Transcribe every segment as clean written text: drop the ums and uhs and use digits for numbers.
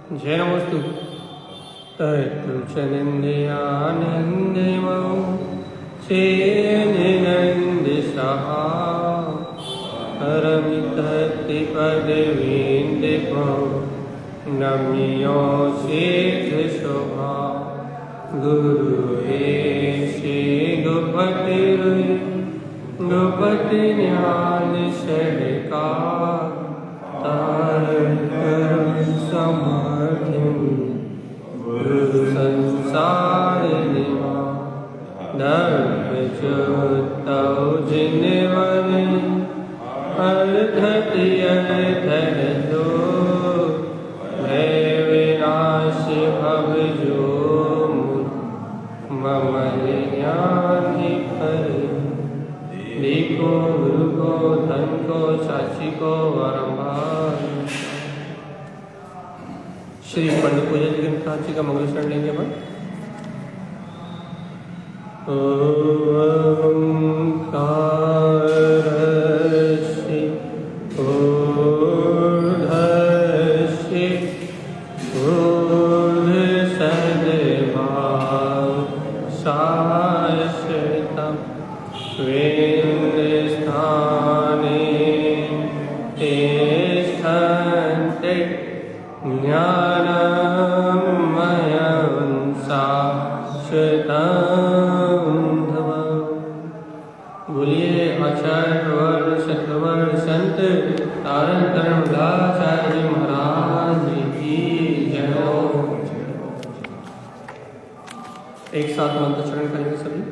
जय नमस्तु तत्तुचनिन्द्रियानन्दिमौ चेनिनन्दिशः परमितत्तिपदवीन्दिपौ नम्यो सिद्धशोभा गुरुवे श्री गुपति ज्ञान षडका समर्थिं गुरु संसारिणिमा दर्पच्युतौ जिनवने अर्धतियर्धरतो भय विनाशि भवजो मम ज्ञानि पर को गुरु को धन को साक्षी को वरम्भार। श्री पंडित पूजन ग्रंथराज जी का मंगल शरण लेंगे अपन। ओंकारस्य ऊर्ध्वस्य ऊर्ध्वसद्भाव शाश्वतं स्थाने तिष्ठन्ते ज्ञानमयं शाश्वतं धवम्। बोलिए आचार्य वर्ग सतवर्ग संत तारण धर्मदाचार्य महाराज की जय हो। एक साथ मंत्र चरण करेंगे सभी।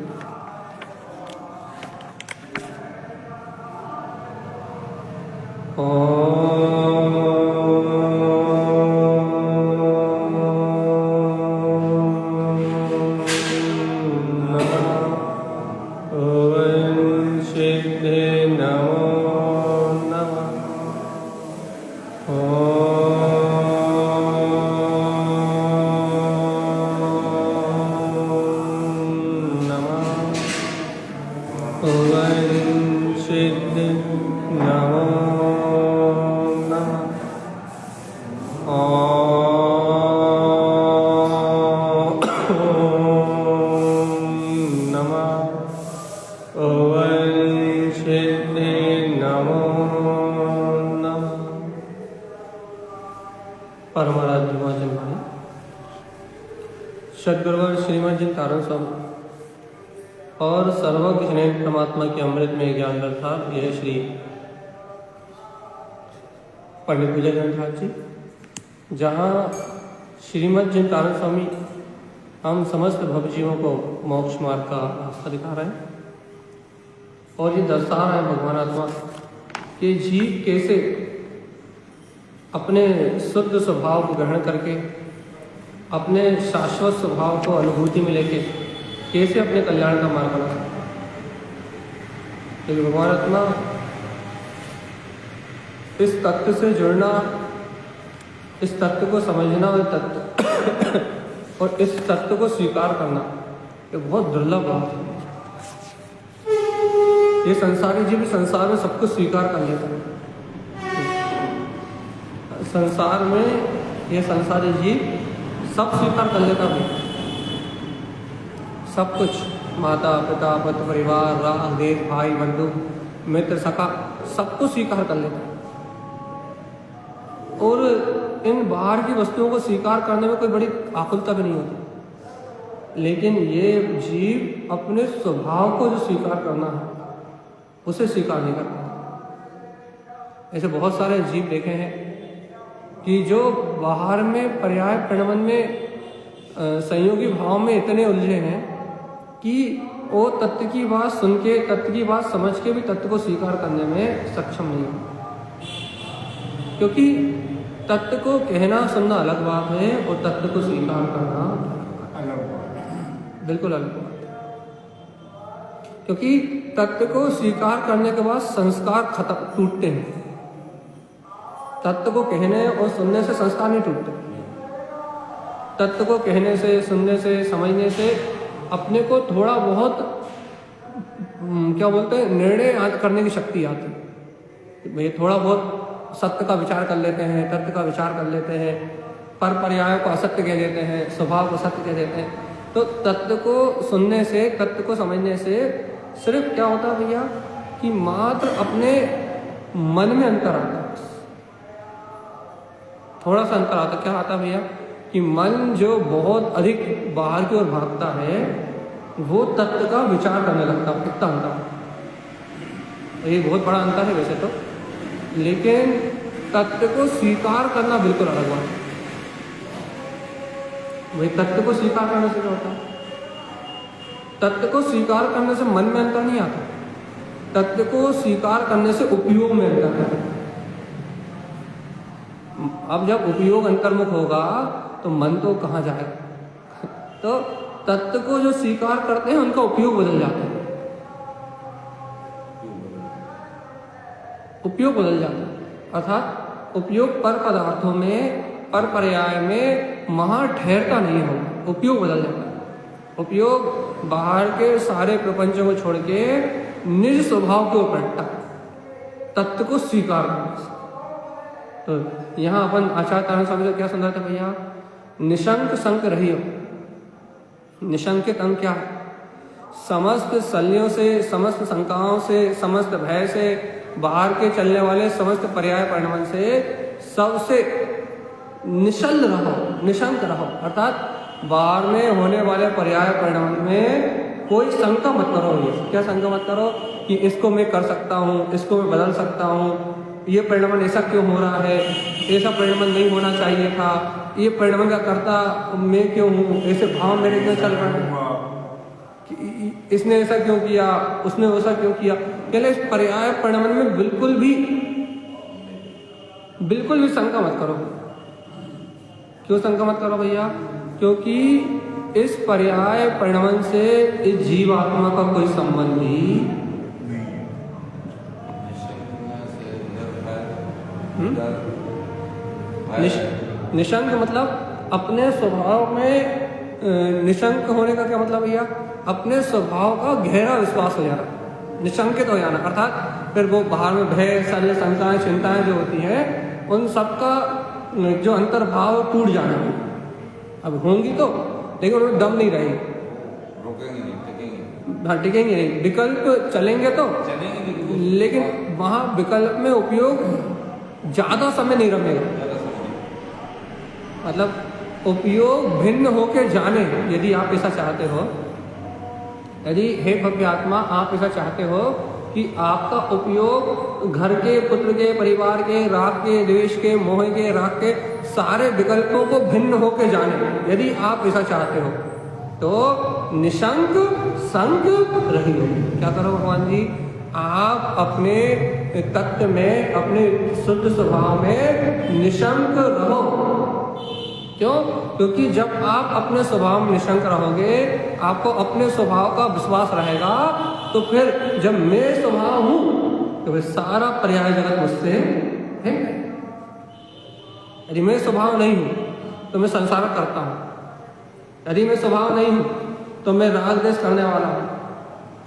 सद्गुरुवर श्रीमद जी तारण स्वामी और सर्वज्ञ स्नेह परमात्मा के अमृत में ज्ञान रथा यह श्री पंडित पूजन ग्रंथराज जी, जहाँ श्रीमद जी तारण स्वामी हम समस्त भवजीवों को मोक्ष मार्ग का रास्ता दिखा रहे हैं और ये दर्शा रहे हैं भगवान आत्मा कि जीव कैसे अपने शुद्ध स्वभाव को ग्रहण करके अपने शाश्वत स्वभाव को अनुभूति में लेके कैसे अपने कल्याण का मार्ग बना सकते। लेकिन भगवान आत्मा इस तत्व से जुड़ना, इस तत्व को समझना और तत्व और इस तत्व को स्वीकार करना ये बहुत दुर्लभ बात है। ये संसारी जीव संसार में सब कुछ स्वीकार कर लेते हैं। संसार में ये संसारी जीव सब स्वीकार कर लेता है, सब कुछ, माता पिता पति परिवार राह देश भाई बंधु मित्र सखा सब कुछ स्वीकार कर लेता है। और इन बाहर की वस्तुओं को स्वीकार करने में कोई बड़ी आकुलता भी नहीं होती, लेकिन ये जीव अपने स्वभाव को जो स्वीकार करना है उसे स्वीकार नहीं कर पाता। ऐसे बहुत सारे जीव देखे हैं कि जो बाहर में पर्याय प्रणवन में संयोगी भाव में इतने उलझे हैं कि वो तत्व की बात सुन के, तत्व की बात समझ के भी तत्व को स्वीकार करने में सक्षम नहीं हो, क्योंकि तत्व को कहना सुनना अलग बात है और तत्व को स्वीकार करना अलग बात है, बिल्कुल अलग बात है। क्योंकि तत्व को स्वीकार करने के बाद संस्कार खत्म टूटते हैं। तत्व को कहने और सुनने से संस्कार नहीं टूटते। तत्व को कहने से, सुनने से, समझने से अपने को थोड़ा बहुत क्या बोलते हैं निर्णय आज करने की शक्ति आती है। भाई थोड़ा बहुत सत्य का विचार कर लेते हैं, तत्व का विचार कर लेते हैं, पर पर्यायों को असत्य कह देते हैं, स्वभाव को सत्य कह देते हैं। तो तत्व को सुनने से, तत्व को समझने से सिर्फ क्या होता है भैया कि मात्र अपने मन में अंतर आता है, थोड़ा सा अंतर आता। क्या आता भैया कि मन जो बहुत अधिक बाहर की ओर भागता है वो तत्व का विचार करने लगता है, इतना अंतर। ये बहुत बड़ा अंतर है वैसे तो, लेकिन तत्व को स्वीकार करना बिल्कुल अलग बात है। वही तत्व को स्वीकार करने से क्या होता है, तत्व को स्वीकार करने से मन में अंतर नहीं आता, तत्व को स्वीकार करने से उपयोग में अंतर है। अब जब उपयोग अंतर्मुख होगा तो मन तो कहाँ जाएगा। तो तत्व को जो स्वीकार करते हैं उनका उपयोग बदल जाता है, उपयोग बदल जाता है। अर्थात उपयोग पर पदार्थों में, पर पर्याय में वहाँ ठहरता नहीं हो, उपयोग बदल जाता है। उपयोग बाहर के सारे प्रपंचों को छोड़ के निज स्वभाव के ऊपर बैठता है, तत्व को स्वीकार करने से। तो यहाँ अपन आचार्य तारण स्वामी को क्या समझाते भैया, निशंक संक रहियो। निशंकित अंक क्या है, समस्त शल्यों से, समस्त शंकाओं से, समस्त भय से, बाहर के चलने वाले समस्त पर्याय परिणाम से सबसे निशल रहो, निशंक रहो। अर्थात बाहर में होने वाले पर्याय परिणाम में कोई शंका मत करो। ये क्या शंका मत करो कि इसको मैं कर सकता हूँ, इसको मैं बदल सकता हूँ, ये परिणाम ऐसा क्यों हो रहा है, ऐसा परिणाम नहीं होना चाहिए था, ये परिणाम का करता मैं क्यों हूँ, ऐसे भाव मेरे क्यों चल रहे हैं, इसने ऐसा क्यों किया, उसने वैसा क्यों किया। पहले इस पर्याय परिणाम में बिल्कुल भी शंका मत करो। क्यों शंका मत करो भैया, क्योंकि इस पर्याय परिणाम से इस जीवात्मा का कोई संबंध ही निशंक मतलब अपने स्वभाव में, निशंक होने का क्या मतलब भैया, अपने स्वभाव का गहरा विश्वास हो जाना, निशंकित हो जाना। अर्थात फिर वो बाहर में भय, शल्य, शंकाएं, चिंताएं जो होती हैं उन सबका जो अंतर्भाव टूट जाना है। अब होंगी तो, लेकिन उनमें दम नहीं रहेगी, टिकेंगे नहीं। विकल्प चलेंगे तो चलेंगे, लेकिन वहाँ विकल्प में उपयोग ज्यादा समय नहीं रखेगा। मतलब उपयोग भिन्न होके जाने, यदि आप ऐसा चाहते हो, यदि हे भव्य आत्मा आप ऐसा चाहते हो कि आपका उपयोग घर के, पुत्र के, परिवार के, राग के, द्वेष के, मोह के, राग के सारे विकल्पों को भिन्न होके जाने, यदि आप ऐसा चाहते हो तो निशंक संक रहियो। क्या करो भगवान जी, आप अपने तत्व में, अपने शुद्ध स्वभाव में निशंक रहो। क्यों? क्योंकि जब आप अपने स्वभाव में निशंक रहोगे, आपको अपने स्वभाव का विश्वास रहेगा, तो फिर जब मैं स्वभाव हूं तो फिर सारा पर्याय जगत मुझसे है। यदि मैं स्वभाव नहीं हूं तो मैं संसार करता हूं, यदि मैं स्वभाव नहीं हूं तो मैं राग द्वेष करने वाला हूं,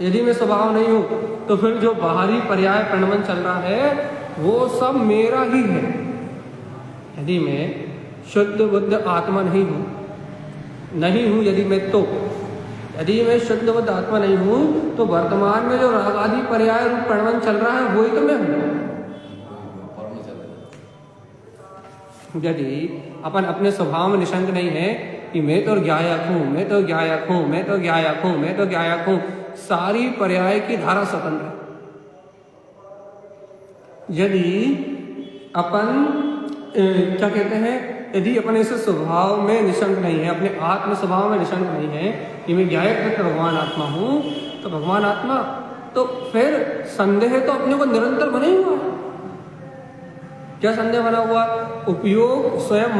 यदि मैं स्वभाव नहीं हूं तो फिर जो बाहरी पर्याय परिणमन चल रहा है वो सब मेरा ही है। यदि मैं शुद्ध बुद्ध आत्मा नहीं हूँ यदि मैं यदि मैं शुद्ध बुद्ध आत्मा नहीं हूँ तो वर्तमान में जो राग आदि पर्याय रूप परिणमन चल रहा है वही तो मैं हूँ। यदि अपन अपने स्वभाव में निशंक नहीं है कि मैं तो ज्ञायक हूँ, मैं तो ज्ञायक हूँ, मैं तो ज्ञायक हूँ, मैं तो ज्ञायक हूँ, सारी पर्याय की धारा स्वतंत्र है। यदि अपन क्या कहते हैं, यदि अपन ऐसे स्वभाव में निशंक नहीं है, अपने आत्म स्वभाव में निशंक नहीं है कि मैं ज्ञायक भगवान आत्मा हूँ, तो भगवान आत्मा, तो फिर संदेह तो अपने को निरंतर बने ही हुआ है। क्या संदेह बना हुआ? उपयोग स्वयं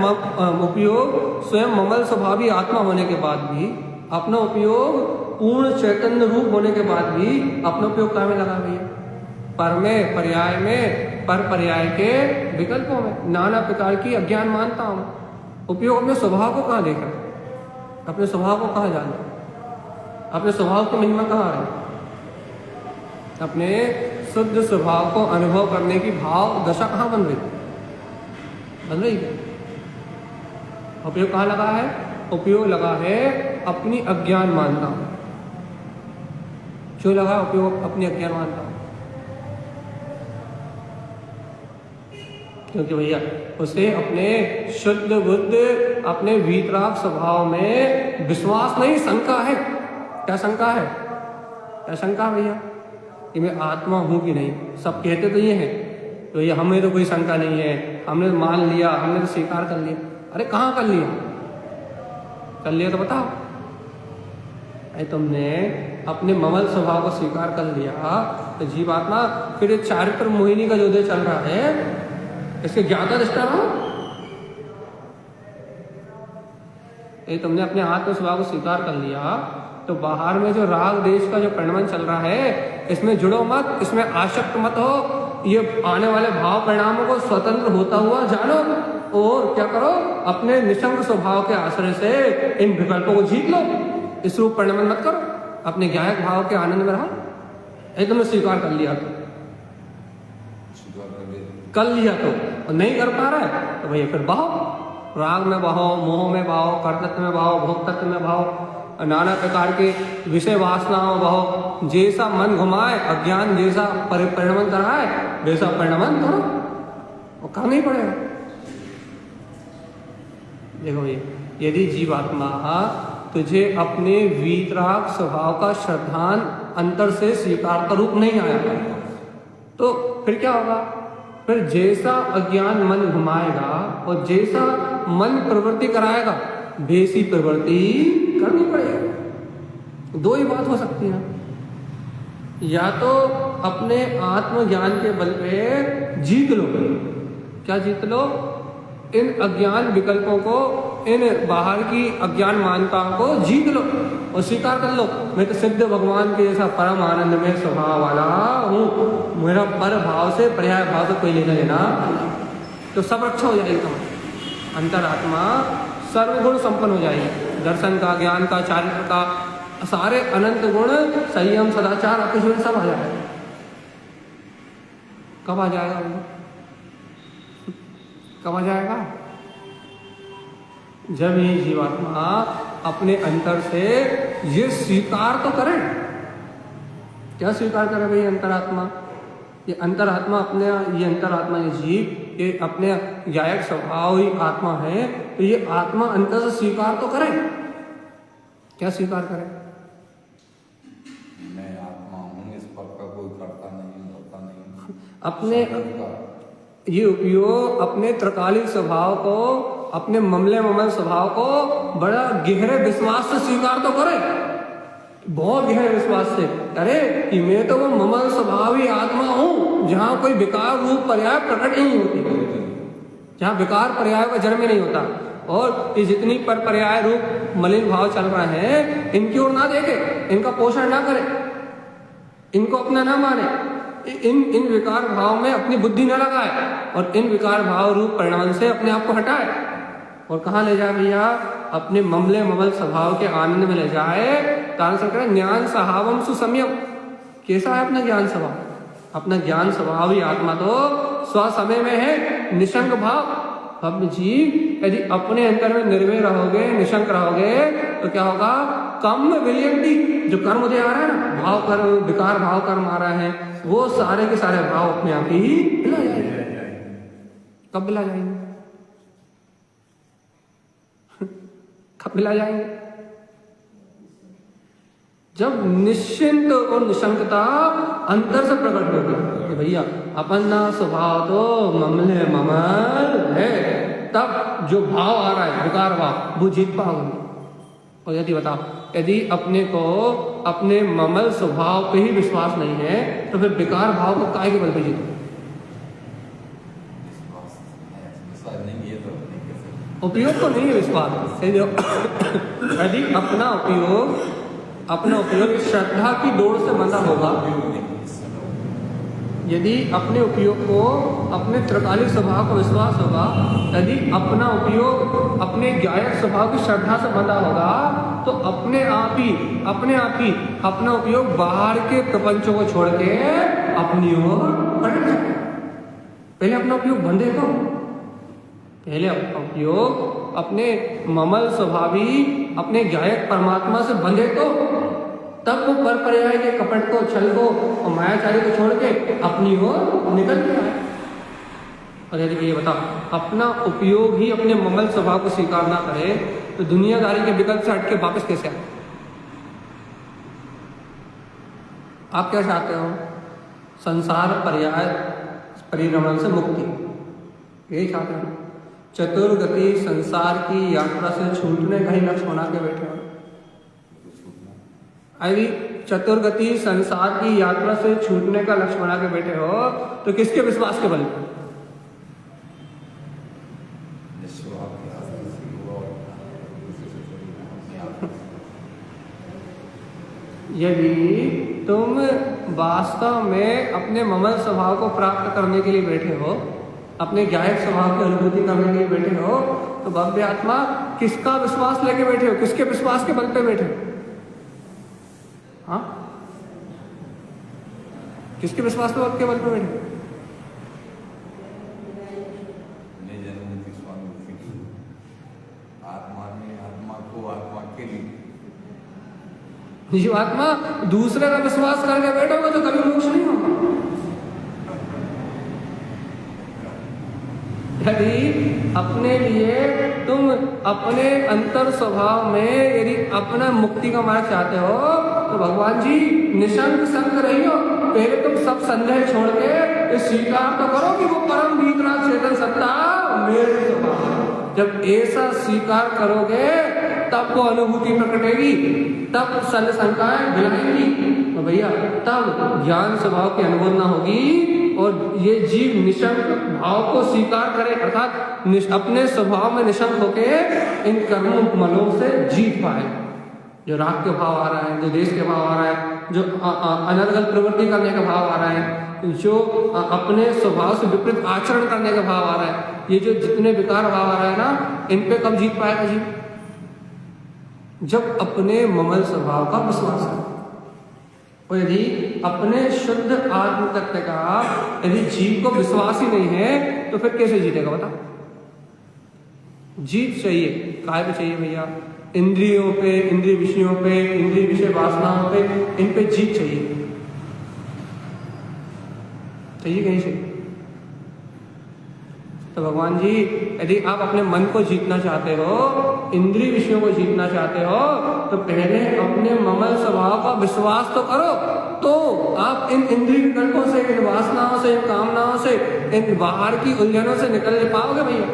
ममल स्वभावी आत्मा होने के बाद भी, अपना उपयोग पूर्ण चैतन्य रूप होने के बाद भी अपना उपयोग कहाँ में लगा हुई है? पर में, पर्याय में, पर पर्याय के विकल्पों में, नाना प्रकार की अज्ञान मानता हूँ। उपयोग अपने स्वभाव को कहाँ देखा, अपने स्वभाव को कहाँ जाना, अपने स्वभाव की महिमा कहाँ है? अपने शुद्ध स्वभाव को अनुभव करने की भाव दशा कहाँ बन रही है? उपयोग कहाँ लगा है? उपयोग लगा है अपनी अज्ञान मानता हूं। क्यों लगा उपयोग अपनी अज्ञान मानता हूं? क्योंकि भैया उसे अपने शुद्ध बुद्ध, अपने वीतराग स्वभाव में विश्वास नहीं, शंका है। क्या शंका है? क्या शंका भैया कि मैं आत्मा हूं कि नहीं? सब कहते तो ये हैं, तो ये हमें तो कोई शंका नहीं है, हमने मान लिया, हमने तो स्वीकार कर लिया। अरे कहाँ कर लिया? कर लिया तो बताओ। अरे तुमने अपने ममल स्वभाव को स्वीकार कर लिया तो जीवात्मा फिर ये चारित्र मोहिनी का जो दे चल रहा है, इसके ज्ञाता दृष्टा रहो। ये तुमने अपने आत्म स्वभाव को स्वीकार कर लिया तो बाहर में जो राग देश का जो परिणमन चल रहा है, इसमें जुड़ो मत, इसमें आसक्त मत हो। ये आने वाले भाव परिणामों को स्वतंत्र होता हुआ जानो और क्या करो, अपने निशंक स्वभाव के आश्रय से इन विकल्पों को जीत लो। इस रूप परिणमन मत करो, अपने ज्ञायक भाव के आनंद में रहो। ये तुमने स्वीकार कर लिया तो कर लिया तो और नहीं कर पा रहा है तो भैया फिर बहो, राग में बहो, मोह में बहो, कर्तृत्व में बहो, भोक्तत्व में बहो, नाना प्रकार के विषय वासनाओं बहो। जैसा मन घुमाए, अज्ञान जैसा परिणमन कराए, वैसा परिणमन करो, वो करना ही पड़ेगा। देखो भैया, यदि जीवात्मा तुझे अपने वीतराग स्वभाव का श्रद्धान अंतर से स्वीकार का रूप नहीं आया तो फिर क्या होगा? फिर जैसा अज्ञान मन घुमाएगा और जैसा मन प्रवृत्ति कराएगा, वैसी प्रवृत्ति करनी पड़ेगी। दो ही बात हो सकती है, या तो अपने आत्मज्ञान के बल पे जीत लो। क्या जीत लो? इन अज्ञान विकल्पों को, इन बाहर की अज्ञान मान्यताओं को जीत लो और स्वीकार कर लो, मैं तो सिद्ध भगवान के जैसा परम आनंद में स्वभाव वाला हूँ, मेरा पर भाव से पर्याय भाव से कोई लेना देना, तो सब रक्षा हो जाएगी। तुम्हारी अंतरात्मा सर्वगुण संपन्न हो जाएगी। दर्शन का, ज्ञान का, चारित्र का, सारे अनंत गुण, संयम, सदाचार, अकुशल सब आ जाएगा। कब आ जाएगा? कब आ जाएगा? जब ये जीवात्मा अपने अंतर से ये स्वीकार तो करे। क्या स्वीकार करे भाई अंतरात्मा? ये अंतरात्मा अपने, ये अंतरात्मा, ये जीव, ये अपने ज्ञायक स्वभाव ही आत्मा है, तो ये आत्मा अंतर से स्वीकार तो करे। क्या स्वीकार करे? मैं आत्मा हूँ, इस पर का कोई करता नहीं, होता नहीं। अपने ये उपयोग अपने त्रिकालिक स्वभाव को, अपने ममले ममल स्वभाव को बड़ा गहरे विश्वास से स्वीकार तो करे, बहुत गहरे विश्वास से। अरे कि मैं तो वो ममल स्वभाव ही आत्मा हूँ, जहाँ कोई विकार रूप पर्याय प्रकट ही नहीं होती, जहाँ विकार पर्याय का जन्म ही नहीं होता। और ये जितनी पर पर्याय रूप मलिन भाव चल रहा है, इनकी ओर ना देखे, इनका पोषण ना करे, इनको अपना ना माने, इन विकार भाव में अपनी बुद्धि न लगाए और इन विकार भाव रूप परिणाम से अपने आप को हटाए। और कहाँ ले जाए भैया? अपने ममले ममल स्वभाव के आनंद में ले जाए। तारक ज्ञान सहावम सुसम्यम। कैसा है अपना ज्ञान स्वभाव? अपना ज्ञान स्वभाव ही आत्मा तो स्वसमय में है, निशंक भाव। अब जीव यदि अपने अंतर में निर्भय रहोगे, निशंक रहोगे, तो क्या होगा? कम विलियंती, जो कर्म मुझे आ रहा है ना, भाव कर्म, विकार भाव कर्म आ रहा है, वो सारे के सारे भाव अपने आप ही मिला जाएंगे। कब मिला जाएंगे? कब मिला जाएंगे? जब निश्चिंत और निशंकता अंतर से प्रकट होगी कि भैया अपना स्वभाव तो ममले ममल है, तब जो भाव आ रहा है, विकार भाव, वो जीत पाओगे। और यदि बताओ, यदि अपने को अपने ममल स्वभाव पे ही विश्वास नहीं है, तो फिर विकार भाव को काय के बल पे जीतो? उपयोग तो नहीं है विश्वास। यदि अपना उपयोग श्रद्धा की डोर से बंधा होगा, यदि अपने उपयोग को अपने त्रिकालिक स्वभाव का विश्वास होगा, यदि अपना उपयोग अपने ज्ञायक स्वभाव की श्रद्धा से बंधा होगा, तो अपने आप ही अपना उपयोग बाहर के प्रपंचों को छोड़ के अपनी ओर पलट जाए। पहले अपना उपयोग बंधे को, पहले अपना उपयोग अपने ममल स्वभावी अपने गायक परमात्मा से बंधे तो तब वो पर पर्याय के कपट को, छल को और मायाचारी को छोड़ के अपनी ओर निकल गया। और यदि ये बताओ अपना उपयोग ही अपने ममल स्वभाव को स्वीकार ना करे तो दुनियादारी के विकल्प से हट के वापस कैसे आए? आप क्या चाहते हो? संसार पर्याय परिभ्रमण से मुक्ति, यही चाहते हो? चतुर्गति संसार की यात्रा से छूटने का ही लक्ष्य बना के बैठे हो। अरे चतुर्गति संसार की यात्रा से छूटने का लक्ष्य बना के बैठे हो तो किसके विश्वास के बल पर? यदि तुम वास्तव में अपने ममल स्वभाव को प्राप्त करने के लिए बैठे हो, अपने गायक स्वभाव की अनुभूति करने के लिए बैठे हो, तो भव्य आत्मा किसका विश्वास लेके बैठे हो? किसके विश्वास के बल पे बैठे हो? हाँ, किसके विश्वास के बल पे बैठे हो? जीवात्मा दूसरे का विश्वास करके बैठोगे तो कभी मोक्ष नहीं होगा। यदि अपने लिए तुम अपने अंतर स्वभाव में यदि अपना मुक्ति का मार्ग चाहते हो तो भगवान जी निशंक संग रहियो। पहले तुम सब संदेह छोड़ के स्वीकार तो करो कि वो परम भीतराग चेतन सत्ता मेरे स्वभाव। जब ऐसा स्वीकार करोगे तब वो अनुभूति प्रकटेगी, तब सन शंकाएं गिलाएंगी तो भैया तब ज्ञान स्वभाव की अनुमोदना होगी और ये जीव निशंक भाव को स्वीकार करे, अर्थात अपने स्वभाव में निशंक होके इन कर्म मलों से जीत पाए। जो राग के भाव आ रहा है, जो देश के भाव आ रहा है, जो अनर्गल प्रवृत्ति करने का भाव आ रहा है, जो अपने स्वभाव से विपरीत आचरण करने का भाव आ रहा है, ये जो जितने विकार भाव आ रहा है ना, इन पे कब जीत पाएगा जीव? जब अपने ममल स्वभाव का विश्वास है। और यदि अपने शुद्ध आत्म तत्व का यदि जीव को विश्वास ही नहीं है तो फिर कैसे जीतेगा बता? जीत चाहिए, काय पे चाहिए भैया? इंद्रियों पे, इंद्रिय विषयों पे, इंद्रिय विषय वासनाओं पे, इन पे जीत चाहिए। चाहिए कहीं से? तो भगवान जी यदि आप अपने मन को जीतना चाहते हो, इंद्रिय विषयों को जीतना चाहते हो तो पहले अपने ममल स्वभाव का विश्वास तो करो, तो आप इन इंद्रिय विकल्पों से, इन वासनाओं से, इन कामनाओं से, इन बाहर की उलझनों से निकल पाओगे भैया।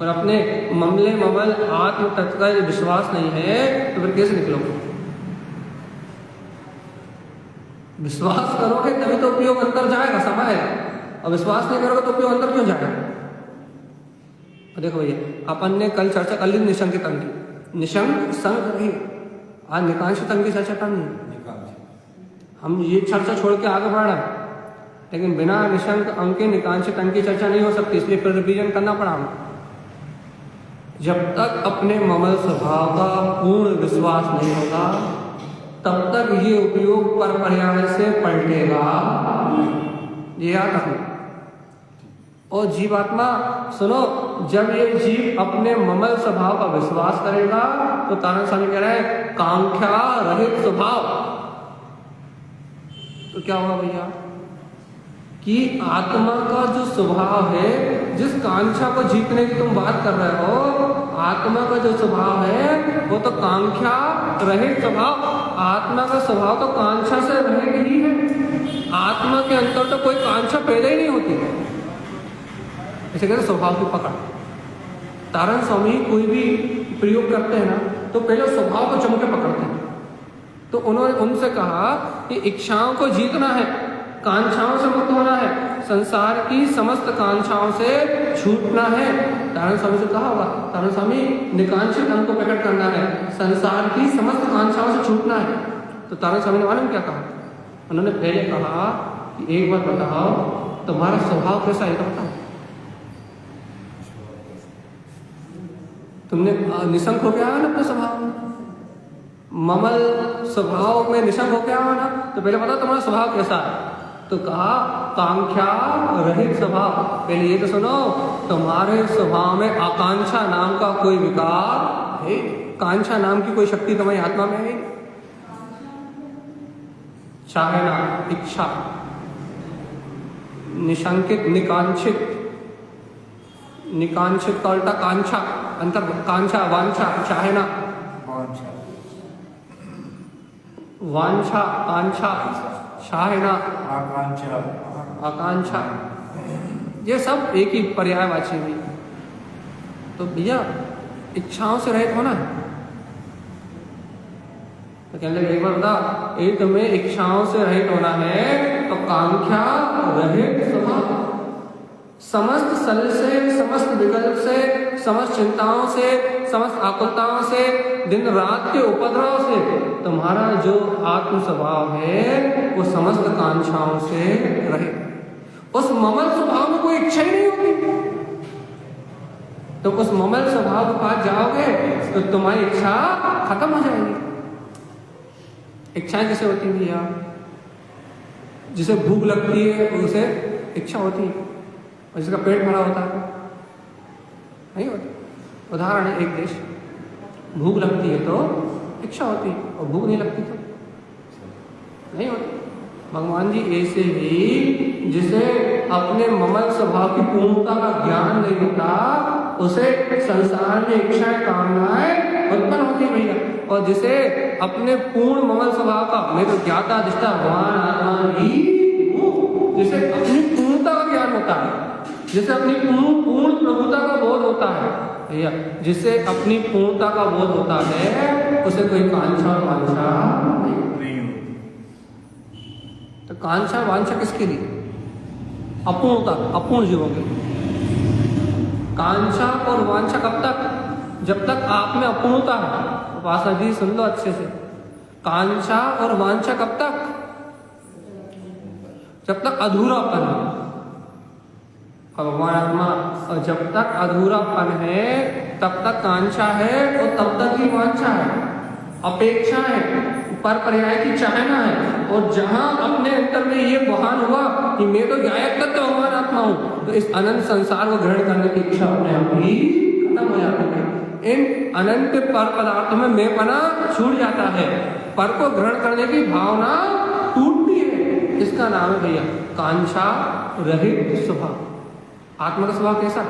और अपने ममले ममल आत्म तत्व का विश्वास नहीं है तो फिर कैसे निकलोगे? विश्वास करोगे तभी तो उपयोग अंदर जाएगा, समय है। और विश्वास नहीं करोगे तो उपयोग अंदर क्यों जाएगा? देखो भैया अपन ने कल चर्चा कर ली निशंक तंग की, निशंक संग रही, आज निकांश तंग की चर्चा करनी है। हम ये चर्चा छोड़ के आगे बढ़ रहे हैं, लेकिन बिना निशंक अंग के निकांश तंग की चर्चा नहीं हो सकती, इसलिए फिर रिवीजन करना पड़ा हमें। जब तक अपने ममल स्वभाव का पूर्ण विश्वास नहीं होगा तब तक ये उपयोग पर पर्याय से पलटेगा, ये याद रखना। और जीवात्मा सुनो, जब ये जीव अपने ममल स्वभाव का विश्वास करेगा तो तारण स्वामी कह रहे हैं कांक्षा रहित स्वभाव, तो क्या होगा भैया कि आत्मा का जो स्वभाव है, जिस कांक्षा को जीतने की तुम बात कर रहे हो, आत्मा का जो स्वभाव है वो तो कांक्षा रहित स्वभाव। आत्मा का स्वभाव तो कांक्षा से रहित ही है। आत्मा के अंतर तो कोई कांक्षा पैदा ही नहीं होती। ऐसे कहते स्वभाव की पकड़। तारण स्वामी कोई भी प्रयोग करते हैं ना तो पहले स्वभाव को चमके पकड़ते हैं। तो उन्होंने उनसे कहा कि इच्छाओं को जीतना है, कांक्षाओं से मुक्त होना है, संसार की समस्त कांक्षाओं से छूटना है। तारण स्वामी से कहा होगा, तारण स्वामी निकांक्षित अंग को प्रकट करना है, संसार की समस्त कांक्षाओं से छूटना है। तो तारण स्वामी ने मालूम क्या कहा? उन्होंने पहले कहा कि एक बार बताओ तुम्हारा स्वभाव कैसा है, तो बताओ। तुमने निशंक हो गया ना अपने स्वभाव में, ममल स्वभाव में निशंक हो गया हो ना, तो पहले बताओ तुम्हारा स्वभाव कैसा है। तो कहा कांक्षा रहित स्वभाव। पहले ये तो सुनो, तुम्हारे स्वभाव में आकांक्षा नाम का कोई विकार है? कांक्षा नाम की कोई शक्ति तुम्हारी आत्मा में है? चाहना, इच्छा, निशंकित, निकांक्षित, निकांक्षित का उल्टा कांक्षा, अंतर कांक्षा, वांछा, चाहना, वांछा, कांक्षा, चाहना, आकांक्षा, आकांक्षा, ये सब एक ही पर्यायवाची हुई। तो भैया इच्छाओं से रहित होना है। तो कहने लगे एक बार बता, एक तुम्हें इच्छाओं से रहित होना है तो कांक्षा रहित स्वभाव, समस्त सल से, समस्त विकल्प से, समस्त चिंताओं से, समस्त आकुलताओं से, दिन रात के उपद्रव से तुम्हारा जो आत्म स्वभाव है वो समस्त कांक्षाओं से रहित। उस ममल स्वभाव में कोई इच्छा ही नहीं होती। तो उस ममल स्वभाव के पास जाओगे तो तुम्हारी इच्छा खत्म हो जाएगी। इच्छाएं कैसे होती हैं भैया? जिसे भूख लगती है उसे इच्छा होती है, और जिसका पेट भरा होता है नहीं होती। उदाहरण है, एक देश भूख लगती है तो इच्छा होती है, और भूख नहीं लगती तो नहीं होती। भगवान जी ऐसे ही जिसे अपने ममल स्वभाव की पूर्णता का ज्ञान नहीं होता उसे संसार में इच्छाएं, कामनाएं उत्पन्न होती भैया। और जिसे अपने पूर्ण ममल स्वभाव का, मैं तो ज्ञाता अधिष्ठा भगवान आत्मा ही हूँ, जिसे अपनी पूर्णता का ज्ञान होता है, जिसे अपनी पूर्ण प्रभुता का बोध होता है भैया, जिसे अपनी पूर्णता का बोध होता है उसे कोई कांक्षा और वांछा नहीं होती। तो कांक्षा वांछा किसके लिए? अपूर्णता, अपूर्ण जीवों के लिए। कांक्षा और वांछा कब तक? जब तक आप में अपूर्णता है। उपासना जी सुन लो अच्छे से, कांक्षा और वांछा कब तक? जब तक अधूरापन है। भगवान आत्मा, और जब तक अधूरापन है तब तक कांक्षा है और तब तक ही वांछा है, अपेक्षा है, पर पर्याय की चाहना है। और जहां अपने अंतर में ये बहान हुआ कि मैं तो गायक तत्व भगवान आत्मा हूं, तो इस अनंत संसार को ग्रहण करने की इच्छा अपने आप ही खत्म हो जाती है। इन अनंत पर पदार्थों में मैं पना छूट जाता है, पर को ग्रहण करने की भावना टूटती है। इसका नाम है भैया कांक्षा रहित स्वभाव। आत्मा का स्वभाव कैसा?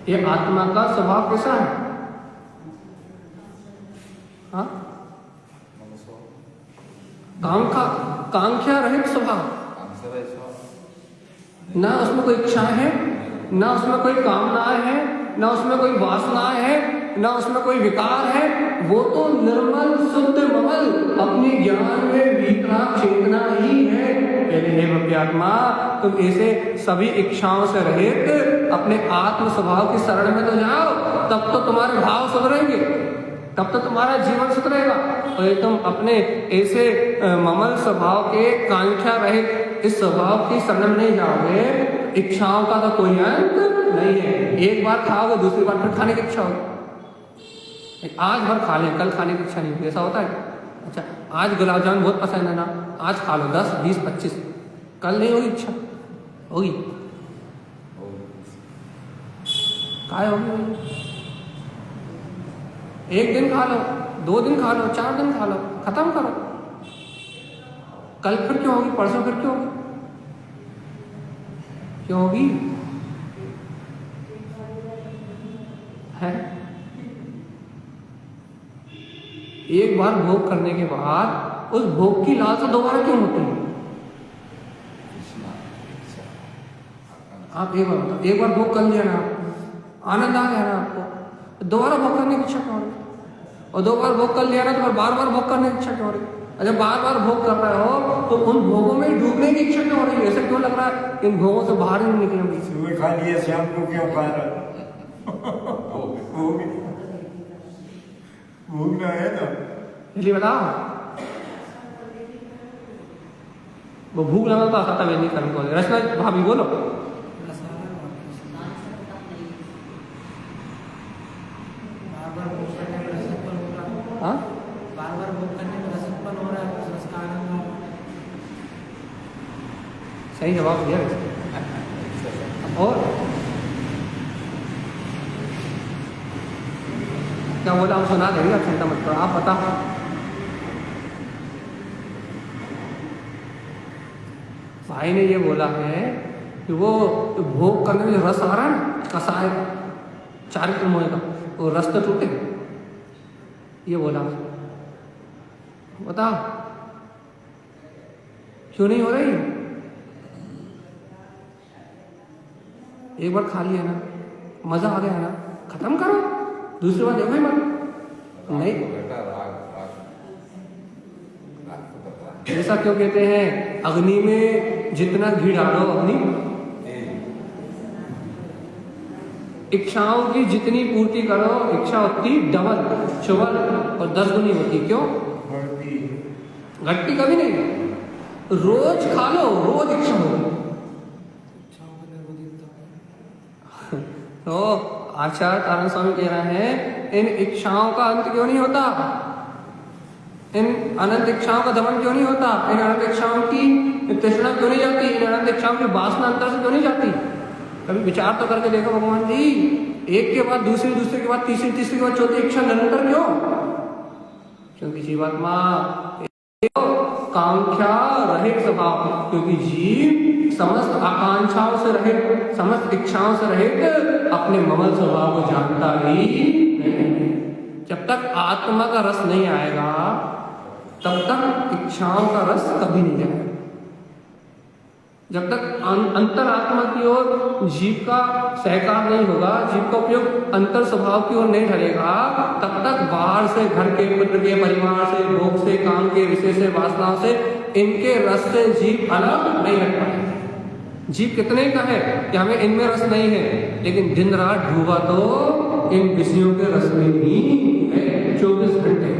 ये आत्मा का स्वभाव कैसा है? हाँ, कांक्षा रहित स्वभाव। ना उसमें कोई इच्छा है, ना उसमें कोई कामनाएं है, ना उसमें कोई वासनाएं है, ना उसमें कोई विकार है। वो तो निर्मल शुद्ध ममल अपनी ज्ञान में वितराग चेतना ही है। हे भव्यात्मा, तुम ऐसे सभी इच्छाओं से रहित अपने आत्म स्वभाव की शरण में तो जाओ, तब तो तुम्हारे भाव सुधरेंगे, तब तो तुम्हारा जीवन सुधरेगा। और तुम अपने ऐसे ममल स्वभाव के कांक्षा रहित इस स्वभाव की शरण में नहीं जाओगे, इच्छाओं का तो कोई अंत नहीं है। एक बार खाओगे, दूसरी बार फिर खाने की इच्छा होगी। आज भर खा लें, कल खाने की इच्छा नहीं होगी, ऐसा होता है? अच्छा, आज गुलाब जामुन बहुत पसंद है ना, आज खा लो 10, 20, 25, कल नहीं होगी इच्छा, होगी? काय होगी? एक दिन खा लो, 2 दिन खा लो, 4 दिन खा लो, खत्म करो। कल फिर क्यों होगी? परसों फिर क्यों होगी? क्यों होगी? है एक बार भोग करने के बाद उस भोग की लालसा दोबारा क्यों होती है? आप एक बार बताओ, एक बार भोग कर लिया ना, आनंद आ गया ना आपको, दोबारा भोग करने की इच्छा क्यों हो रही? और 2 बार भोग कर लिया ना तो बार बार भोग करने की इच्छा क्यों हो रही? जब बार बार भोग कर रहे हो तो उन भोगों में डूबने की इच्छा क्यों हो रही है? ऐसा क्यों लग रहा है इन भोगों से बाहर ही नहीं निकलेंगे? सुबह खा लिया, शाम को क्यों खा रहा? भूख ना है ना, इसलिए बताओ, वो भूख लगा तो आता नहीं कर्म को। रचना भाभी बोलो। बार बार भोग करने में रसत्पन हो रहा है। सही जवाब दिया वैसे। और क्या बोला, हम सुना देंगे, आप चिंता मत करो, आप बताओ। भाई ने ये बोला है कि वो भोग करने में जो रस आ रहा है ना, कसाय चारित्र मोह का, वो रस तो टूटे, ये बोला। बताओ क्यों नहीं हो रही? एक बार खा लिया ना, मजा आ गया ना, खत्म करो, दूसरी बार देखो ही मत। नहीं, बेटा राग राग राग तो पता है। ऐसा क्यों कहते हैं? अग्नि में जितना घी डालो, अग्नि इच्छाओं की जितनी पूर्ति करो, इच्छा होती डबल चौबल और 10 गुनी होती। क्यों? बढ़ती घटती कभी नहीं। रोज खा लो, रोज इच्छा होगी। तो आचार्य तारण स्वामी कह रहे हैं, इन इच्छाओं का अंत क्यों नहीं होता? इन अनंत इच्छाओं का दमन क्यों नहीं होता? इन अनंत इच्छाओं की तृष्णा क्यों नहीं जाती? इन अनंत इच्छाओं की वासना अंतर से क्यों नहीं जाती? कभी विचार तो करके देखो भगवान जी, एक के बाद दूसरी, दूसरे के बाद तीसरी, तीसरी के बाद चौथी इच्छा निरंतर क्यों? क्योंकि जीवात्मा कांक्षा रहित स्वभाव, क्योंकि जीव समस्त आकांक्षाओं से रहित, समस्त इच्छाओं से रहित अपने ममल स्वभाव को जानता ही नहीं। जब तक आत्मा का रस नहीं आएगा तब तक इच्छाओं का रस कभी नहीं जाएगा। जब तक अंतरात्मा की ओर जीव का सहकार नहीं होगा, जीव का उपयोग अंतर स्वभाव की ओर नहीं ढलेगा, तब तक बाहर से, घर के, पुत्र के, परिवार से, भोग से, काम के विषय से, वासनाओं से, इनके रस से जीव अलग नहीं हट पाएगा। जीव कितने का है कि हमें इनमें रस नहीं है, लेकिन दिन रात डूबा तो इन विषयों के रस में ही है 24 घंटे।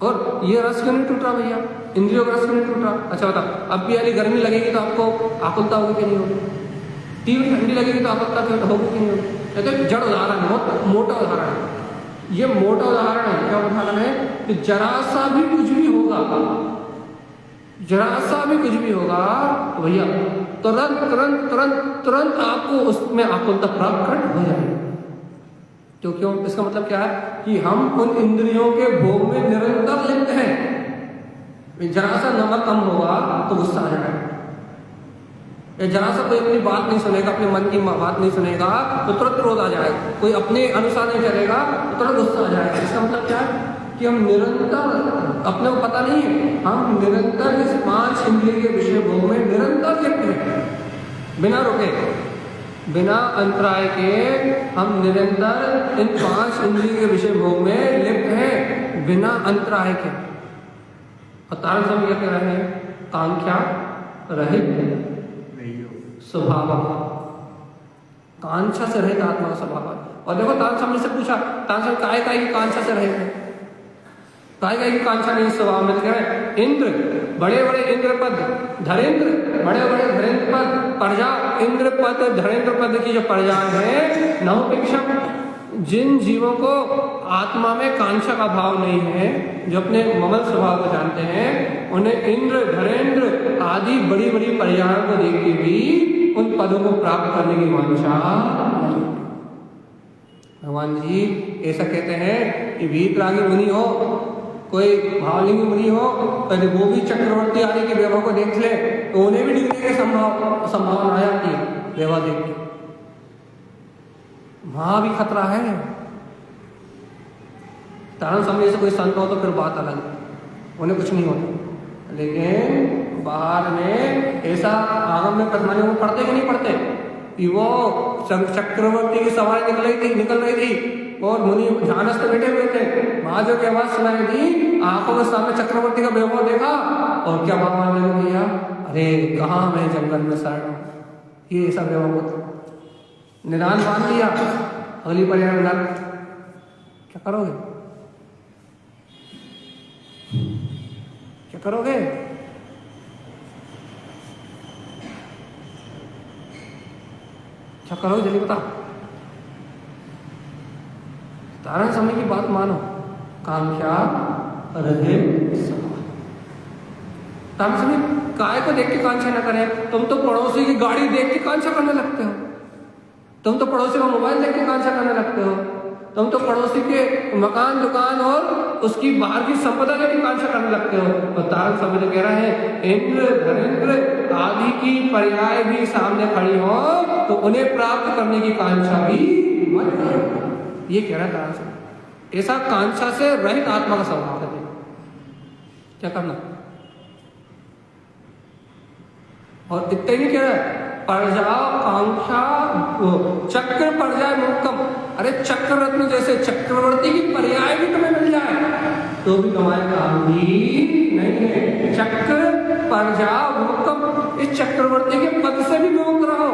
और ये रस क्यों नहीं टूट रहा भैया? इंद्रियों का रस क्यों नहीं टूट रहा? अच्छा बताओ, अब भी वाली गर्मी लगेगी तो आपको आकुलता होगी कि नहीं होगी? तीव्र ठंडी लगेगी तो आकुलता होगी कि नहीं होगी? ये तो जड़ उदाहरण है, मोटा उदाहरण है। ये मोटा उदाहरण है। क्या उदाहरण है? कि जरा सा भी कुछ भी होगा, जरा सा भी कुछ भी होगा तो भैया तुरंत तुरंत तुरंत तुरंत आपको उसमें आकुलता प्राप्त हो जाएगी। तो क्यों? इसका मतलब क्या है कि हम उन इंद्रियों के भोग में निरंतर लिप्त हैं। जरा सा नमक कम होगा तो गुस्सा आ जाएगा, या जरा सा कोई अपनी बात नहीं सुनेगा, अपने मन की बात नहीं सुनेगा तो तुरंत क्रोध आ जाएगा, कोई अपने अनुसार नहीं चलेगा तो तुरंत गुस्सा आ जाएगा। इसका मतलब क्या है कि हम निरंतर, अपने को पता नहीं है, हम निरंतर इस 5 इंद्रिय के विषय भोग में निरंतर लिप्त हैं, बिना रुके, बिना अंतराय के हम निरंतर इन 5 इंद्रिय के विषय भोग में लिप्त हैं, बिना अंतराय के। और तारण स्वामी क्या कह रहे हैं? कांक्षा रहित स्वभाव, कांक्षा से रहित आत्मा का स्वभाव। और देखो तारण स्वामी से पूछा, तारण स्वामी काय की कांक्षा से रहित है, काय की कांक्षा नहीं स्वभाव में? तो कह रहे इंद्र, बड़े बड़े इंद्र पद, धरेंद्र, बड़े बड़े धरेंद्र पद, प्रजा, इंद्र पद, धरेंद्र पद की जो प्रजा है, नहुपेक्षम, जिन जीवों को आत्मा में कांक्षा का भाव नहीं है, जो अपने ममल स्वभाव को जानते हैं, उन्हें इंद्र, धरेंद्र आदि बड़ी बड़ी प्रजाओं को देखते भी उन पदों को प्राप्त करने की वांछा। भगवान जी ऐसा कहते हैं कि वीतरागी मुनि हो, कोई भावलिंगी मुनि हो, पहले वो भी चक्रवर्ती आदि के वैभव को देख ले तो उन्हें भी डिगने की संभावना आ जाती है वैभव देख के। वहां भी खतरा है। तारण स्वामी से कोई संत हो तो फिर बात अलग है, उन्हें कुछ नहीं होता, लेकिन बाहर में ऐसा आगम में कथमानी वो पढ़ते कि नहीं पढ़ते कि वो चक्रवर्ती की सवारी निकल रही थी और मुनि ध्यानस्थ बैठे हुए थे, महाजों की आवाज सुनाई दी, आंखों के सामने चक्रवर्ती का वैभव देखा और क्या भगवान ने किया? अरे कहाँ मैं जंगल में सड़, ये ऐसा वैभव होता, निदान बांध दिया, अगली पर्याय में क्या करोगे? क्या करोगे? क्या करोगे जल्दी बता। तारण समय की बात मानो, कांक्षा रहित। तारण समय गाय को देख के कांक्षा न करें, तुम तो पड़ोसी की गाड़ी देख के कांक्षा करने लगते हो, तुम तो पड़ोसी का मोबाइल देख के कांक्षा करने लगते हो, तुम तो पड़ोसी के मकान दुकान और उसकी बाहर की संपदा देख के कांक्षा करने लगते हो। और तारक समझ कह रहा है इंद्र धनेन्द्र आदि की पर्याय भी सामने खड़ी हो तो उन्हें प्राप्त करने की कांक्षा भी मत करो। ये कह रहा है तारक समझ। ऐसा कांक्षा से रहित आत्मा का स्वभाव है। क्या करना, और इतना ही नहीं कह रहा है पर्जा कांक्षा चक्र पर्याय मुक्तम। अरे चक्र रत्न जैसे चक्रवर्ती की पर्याय भी तुम्हें मिल जाए तो भी तुम्हारे काम ही नहीं है। चक्र पर्जा मुक्तम, इस चक्रवर्ती के पद से भी मुक्त रहो।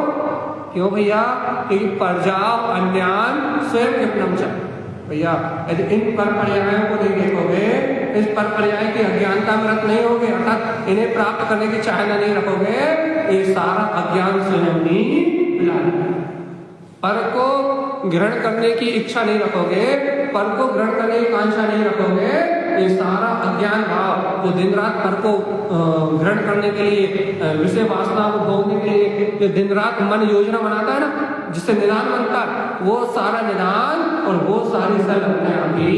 क्यों भैया? क्योंकि पर्जा अन्यान स्वयं यज्ञम चक्र। भैया यदि इन पर पर्यायों को नहीं देखोगे, इस पर पर्याय की अज्ञानता में रत नहीं होगे, अर्थात इन्हें प्राप्त करने की चाहना नहीं रखोगे, ये सारा अज्ञान स्वयं ही मिलाएगा। पर को ग्रहण करने की इच्छा नहीं रखोगे, पर को ग्रहण करने की कांक्षा नहीं रखोगे, ये सारा अज्ञान भाव जो दिन रात पर को ग्रहण करने के लिए, विषय वासना को भोगने के लिए जो दिन रात मन योजना बनाता है ना, जिससे निदान बनता है, वो सारा निदान और वो सारी सल अपने आप ही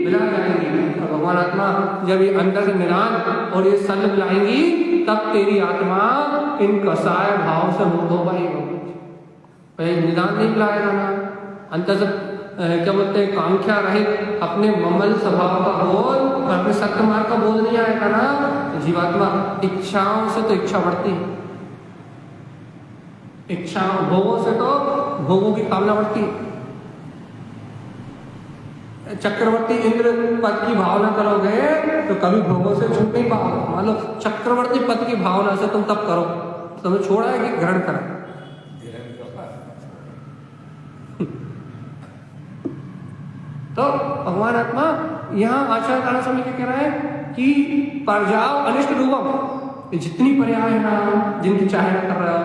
मिला जाएंगी। और भगवान आत्मा जब ये अंदर से निदान और ये सल मिलाएंगी तब तेरी आत्मा इन कसाय भाव से मुक्त हो पाएगी। निदान नहीं मिलाएगा ना, अंतर से क्या बोलते हैं कांक्षा रहित अपने ममल स्वभाव का बोध और अपने सत्य मार्ग का बोध नहीं आएगा ना, तो जीवात्मा इच्छाओं से तो इच्छा बढ़ती है, इच्छा भोगों से तो भोगों की कामना बढ़ती है। चक्रवर्ती इंद्र पद की भावना करोगे तो कभी भोगों से छूट नहीं पाओगे। मान लो चक्रवर्ती पद की भावना से तुम तब करो, तुम्हें छोड़ा है कि ग्रहण करा? तो भगवान आत्मा यहाँ आचार्य तारा स्वामी क्या कह रहा है कि पर्याव अनिष्ट रूपम, जितनी पर्याय है ना, जिनकी चाहे ना कर रहा है,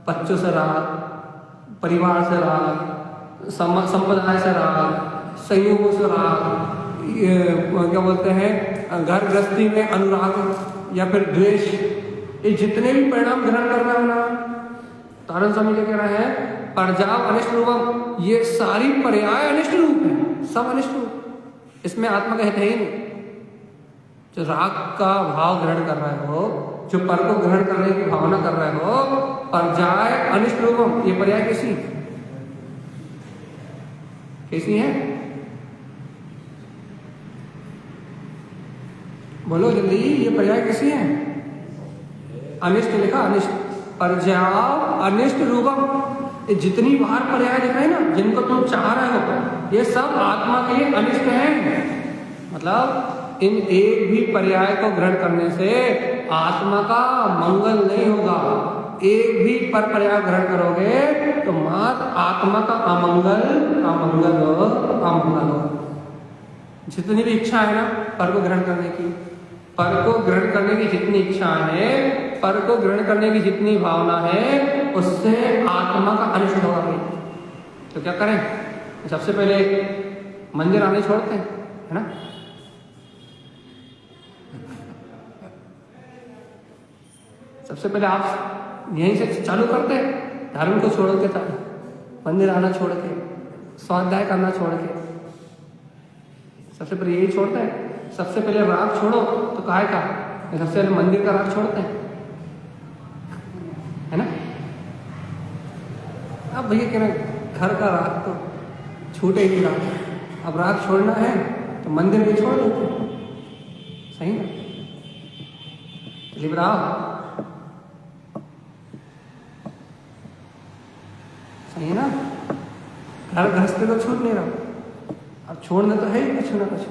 बच्चों से राग, परिवार से राग, संप्रदाय से राग, संयोगों से राग, क्या बोलते हैं घर गृहस्थी में अनुराग या फिर द्वेष, ये जितने भी परिणाम ग्रहण कर रहा है ना, तारण स्वामी क्या कह रहा है पर्याव अनिष्ट रूपम, ये सारी पर्याय अनिष्ट रूप है, सब अनिष्ट रूप, इसमें आत्मा का हित है ही नहीं। जो राग का भाव ग्रहण कर रहे हो, जो पर को ग्रहण करने की भावना कर रहे हो, पर्याय अनिष्ट रूपम, ये पर्याय कैसी कैसी है? बोलो जल्दी, ये पर्याय कैसी है? अनिष्ट लिखा, अनिष्ट, पर्याव अनिष्ट रूपम। ये जितनी बाहर पर्याय दिख रहे हैं ना, जिनको तुम चाह रहे हो, ये सब आत्मा के लिए अनिष्ट हैं। मतलब इन एक भी पर्याय को ग्रहण करने से आत्मा का मंगल नहीं होगा। एक भी पर पर्याय ग्रहण करोगे तो मात्र आत्मा का अमंगल हो। जितनी भी इच्छा है ना पर को ग्रहण करने की, पर को ग्रहण करने की जितनी इच्छा है, पर को ग्रहण करने की जितनी भावना है, उससे आत्मा का अनिष्ट होगा। तो क्या करें? सबसे पहले मंदिर आने छोड़ते हैं, है ना? सबसे पहले आप यहीं से चालू करते हैं, धर्म को छोड़ के, मंदिर आना छोड़ के, स्वाध्याय करना छोड़ के, सबसे पहले यही छोड़ते हैं। सबसे पहले राग छोड़ो तो काहे का, सबसे पहले मंदिर का राग छोड़ते हैं, है ना? अब भैया कह रहे घर का राग तो छूटे ही राग, अब राग छोड़ना है तो मंदिर भी छोड़ देते, सही ना? चलिए राग सही है ना? घर गृहस्थी तो छूट नहीं रहा, अब छोड़ना तो है ही कुछ ना कुछ,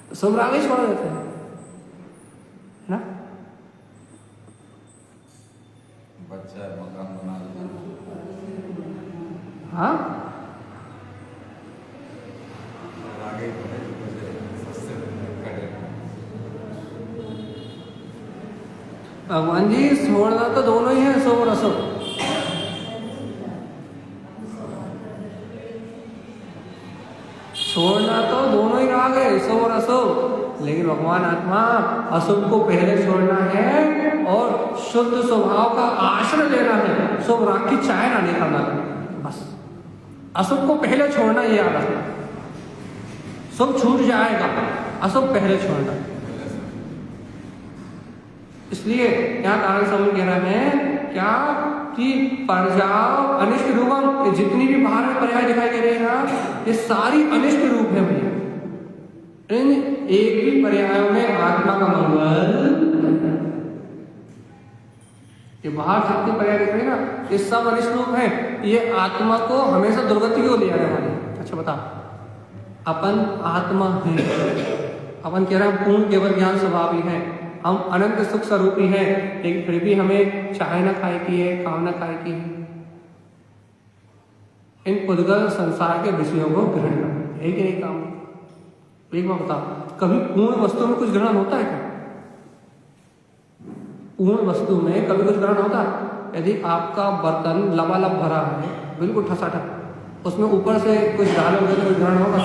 तो सब राग ही छोड़ देते हैं, है ना? बच्चा मकान बना हाँ, आगे भगवान जी छोड़ना तो दोनों ही है, सो और असो। छोड़ना तो दोनों ही राग है, सो और असो। लेकिन भगवान आत्मा अशुभ को पहले छोड़ना है और शुद्ध स्वभाव का आश्रय लेना है, शुभ राग की चाय ना नहीं करना है। बस अशुभ को पहले छोड़ना, ये याद रखना। शुभ छूट जाएगा, अशुभ पहले छोड़ना। इसलिए यहाँ कारण समझ कह रहे हैं क्या कि परजाव अनिष्ट रूपम, जितनी भी बाहर में पर्याय दिखाई दे रहे हैं ना, ये सारी अनिष्ट रूप है भैया। इन एक भी पर्यायों में आत्मा का मंगल, ये बाहर जितनी पर्याय दिख रहे हैं ना, ये सब अनिष्ट रूप है। ये आत्मा को हमेशा दुर्गति को ले जाने वाले। अच्छा बता, अपन आत्मा है, अपन कह रहे हैं पूर्ण केवल ज्ञान स्वभाव ही है, हम अनंत सुख स्वरूपी हैं, लेकिन फिर भी हमें चाहे न खाए की है, काम न खाए की है। इन उद्गल संसार के विषयों को ग्रहण करना है कि नहीं काम। एक बात बता, कभी पूर्ण वस्तु में कुछ ग्रहण होता है क्या? पूर्ण वस्तु में कभी कुछ ग्रहण होता है? यदि आपका बर्तन लबालब भरा है, बिल्कुल ठसाठस, उसमें ऊपर से कुछ डालोगे तो कुछ ग्रहण होगा?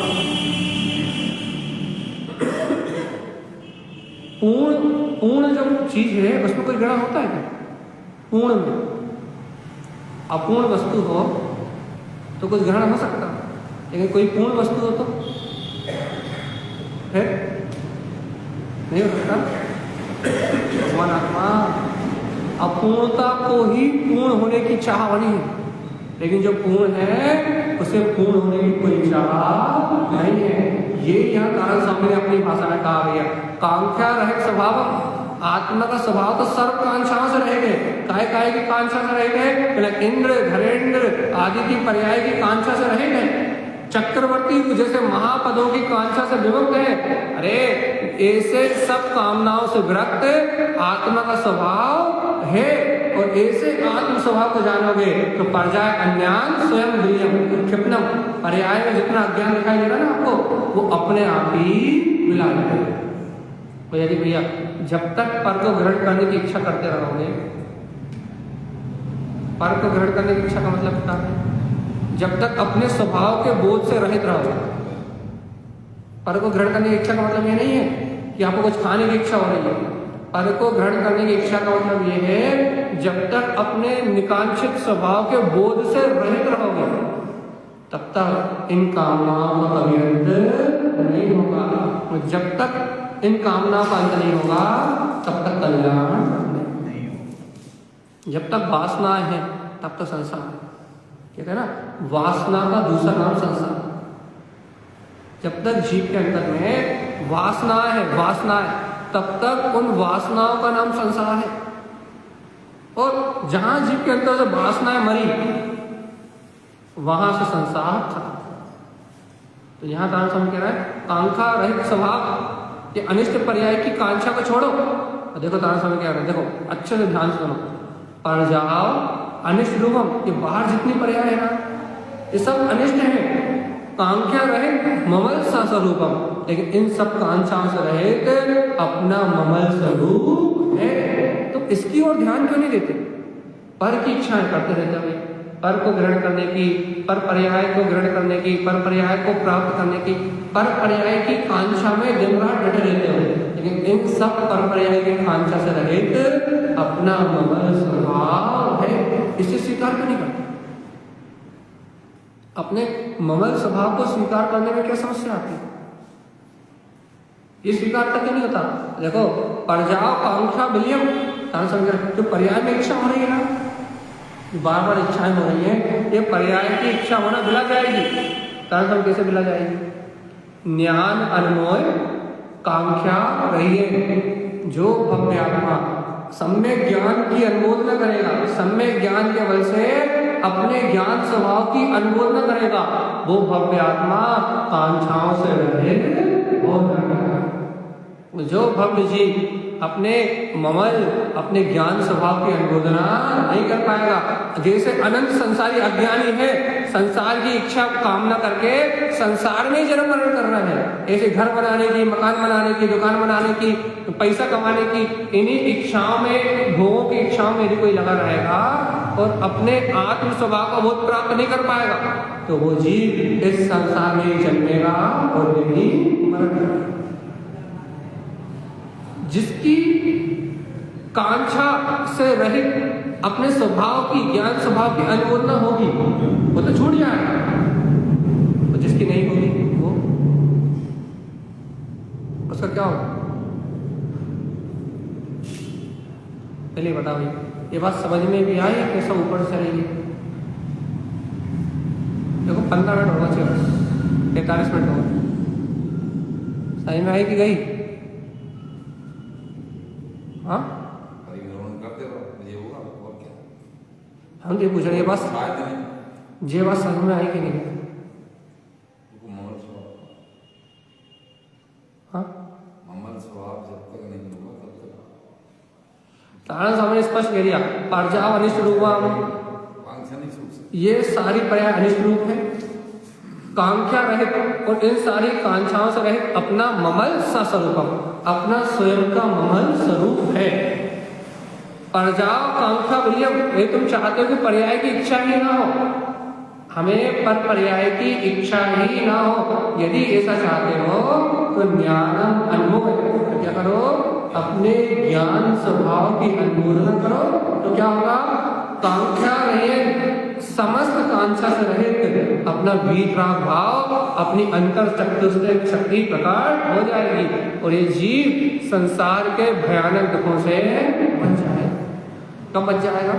पूर्ण जो चीज है उसमें कोई ग्रहण होता है क्या? पूर्ण में अपूर्ण वस्तु हो तो कुछ ग्रहण हो सकता है, लेकिन कोई पूर्ण वस्तु हो तो है नहीं हो सकता। भगवान आत्मा अपूर्णता को ही पूर्ण होने की चाह बनी है, लेकिन जो पूर्ण है उसे पूर्ण होने की कोई चाह नहीं है। ये यहाँ कारण स्वामी ने अपनी भाषा में कहा भैया, कांक्षा रहित स्वभाव। आत्मा का स्वभाव तो सर्व कांक्षाओं से रह गए। काय की कांक्षा से रह गए, इंद्र धरेंद्र आदि की पर्याय की कांक्षा से रह गए। चक्रवर्ती जैसे महापदों की कांक्षा से विमुक्त है। अरे ऐसे सब कामनाओं से विरक्त आत्मा का स्वभाव है, और ऐसे आत्म स्वभाव को जानोगे तो पर्याय अज्ञान स्वयं वीर्यम क्षिप्तम, पर्याय में जितना अज्ञान दिखाई दे रहा है ना आपको, वो अपने आप ही मिला जाएगा। तो यदि भैया जब तक पर को ग्रहण करने की इच्छा करते रहोगे, पर को ग्रहण करने की इच्छा का मतलब क्या है? जब तक अपने स्वभाव के बोध से रहित रहोगे। पर को ग्रहण करने की इच्छा का मतलब ये नहीं है कि आपको कुछ खाने की इच्छा हो रही है। पर को ग्रहण करने की इच्छा का मतलब ये है जब तक अपने निकांक्षित स्वभाव के बोध से रहित रहोगे तब तक इन कामनाओं का कभी अंत नहीं होगा। जब तक इन कामनाओं का अंत नहीं होगा तब तक कल्याण नहीं होगा। जब तक वासनाएं हैं तब तक संसार है। कहते हैं ना, वासना का दूसरा नाम संसार। जब तक जीव के अंदर में वासनाएं है, वासनाएं, तब तक उन वासनाओं का नाम संसार है। और जहां जीव के अंदर से वासनाएं मरी, वहां से संसार खत्म। तो यहां कारण समझ कह रहा है, कांक्षा रहित स्वभाव, ये अनिष्ट पर्याय की कांक्षा को छोड़ो। देखो तारण समझ कह रहे हैं, देखो अच्छे से ध्यान से सुनो। पर जाओ अनिष्ट रूपम, ये बाहर जितनी पर्याय है ना, ये सब अनिष्ट है। कांक्षा रहित ममल स्वरूपम, लेकिन इन सब कांक्षाओं से रहित अपना ममल स्वरूप है। तो इसकी ओर ध्यान क्यों नहीं देते? पर की इच्छाएं करते रहते हुए, पर को ग्रहण करने की, पर पर्याय को ग्रहण करने की, पर पर्याय को प्राप्त करने की, पर पर्याय की कांक्षा में दिन रात डटे रहते हुए, लेकिन इन सब पर पर्याय की कांक्षा से रहित अपना ममल स्वभाव है, इसे स्वीकार क्यों नहीं करते? अपने ममल स्वभाव को स्वीकार करने में क्या समस्या आती है? ये स्वीकार तक नहीं होता। देखो परजाव कांक्षा विलियम, जो पर्याय में इच्छा हो रही है ना, बार बार इच्छाएं हो रही हैं, ये पर्याय की इच्छा होना भुला जाएगी। कारण कैसे भुला जाएगी? ज्ञान अनमोय कांक्षा रही है। जो भव्य आत्मा सम्यक ज्ञान की अनुमोदना करेगा, सम्यक ज्ञान के बल से अपने ज्ञान स्वभाव की अनुमोदना करेगा, वो भव्य आत्मा कांक्षाओं से रहित हो जाएगा। जो भव्य जी अपने ममल, अपने ज्ञान स्वभाव की अनुमोदना नहीं कर पाएगा, जैसे अनंत संसारी अज्ञानी है, संसार की इच्छा कामना करके संसार में जन्म मरण कर रहा है, ऐसे घर बनाने की, मकान बनाने की, दुकान बनाने की, पैसा कमाने की, इन्हीं इच्छाओं में, भोगों की इच्छाओं में यदि कोई लगा रहेगा और अपने आत्म स्वभाव का बोध प्राप्त नहीं कर पाएगा, तो वो जीव इस संसार में जन्मेगा और यही मरेगा। जिसकी कांक्षा से रहित अपने स्वभाव की, ज्ञान स्वभाव की अनुमोदना होगी वो तो छूट जाएगा, और जिसकी नहीं होगी वो, उसका क्या होगा? पहले बताओ ये बात समझ में भी आई कि सब ऊपर से चलेगी? देखो 15 मिनट होना चाहिए, 45 मिनट होगा, समझ में आई कि गई? हाँ, परिभ्रमण करते रहो, ये होगा और क्या। हम तो पूछ रहे ये बात शायद नहीं, ये बात समझ में आई कि नहीं? ममल स्वभाव, हाँ, ममल स्वभाव जब तक नहीं होगा तब तक तारण सामने स्पष्ट कह दिया, पर्जा अनिष्ट रूपम, कांक्षा नहीं छूट सकती। ये सारी पर्याय अनिष्ट रूप है, कांक्षा रहित और इन सारी कांक्षाओं से रहित अपना ममल सा स्वरूपम, अपना स्वयं का ममल स्वरूप है। पर्जा कांक्षा बोलिए, ये तुम चाहते हो कि पर्याय की इच्छा ही ना हो, हमें पर पर्याय की इच्छा ही ना हो। यदि ऐसा चाहते हो तो ज्ञानम अनुभव, तो क्या करो? अपने ज्ञान स्वभाव की अनुमोदना करो, तो क्या होगा? कांक्षा रहित, समस्त कांक्षा से रहित अपना वीतराग भाव, अपनी अंतर चतुष्टय शक्ति प्रकट हो जाएगी और ये जीव संसार के भयानक दुखों से बच जाएगा। कब बच जाएगा?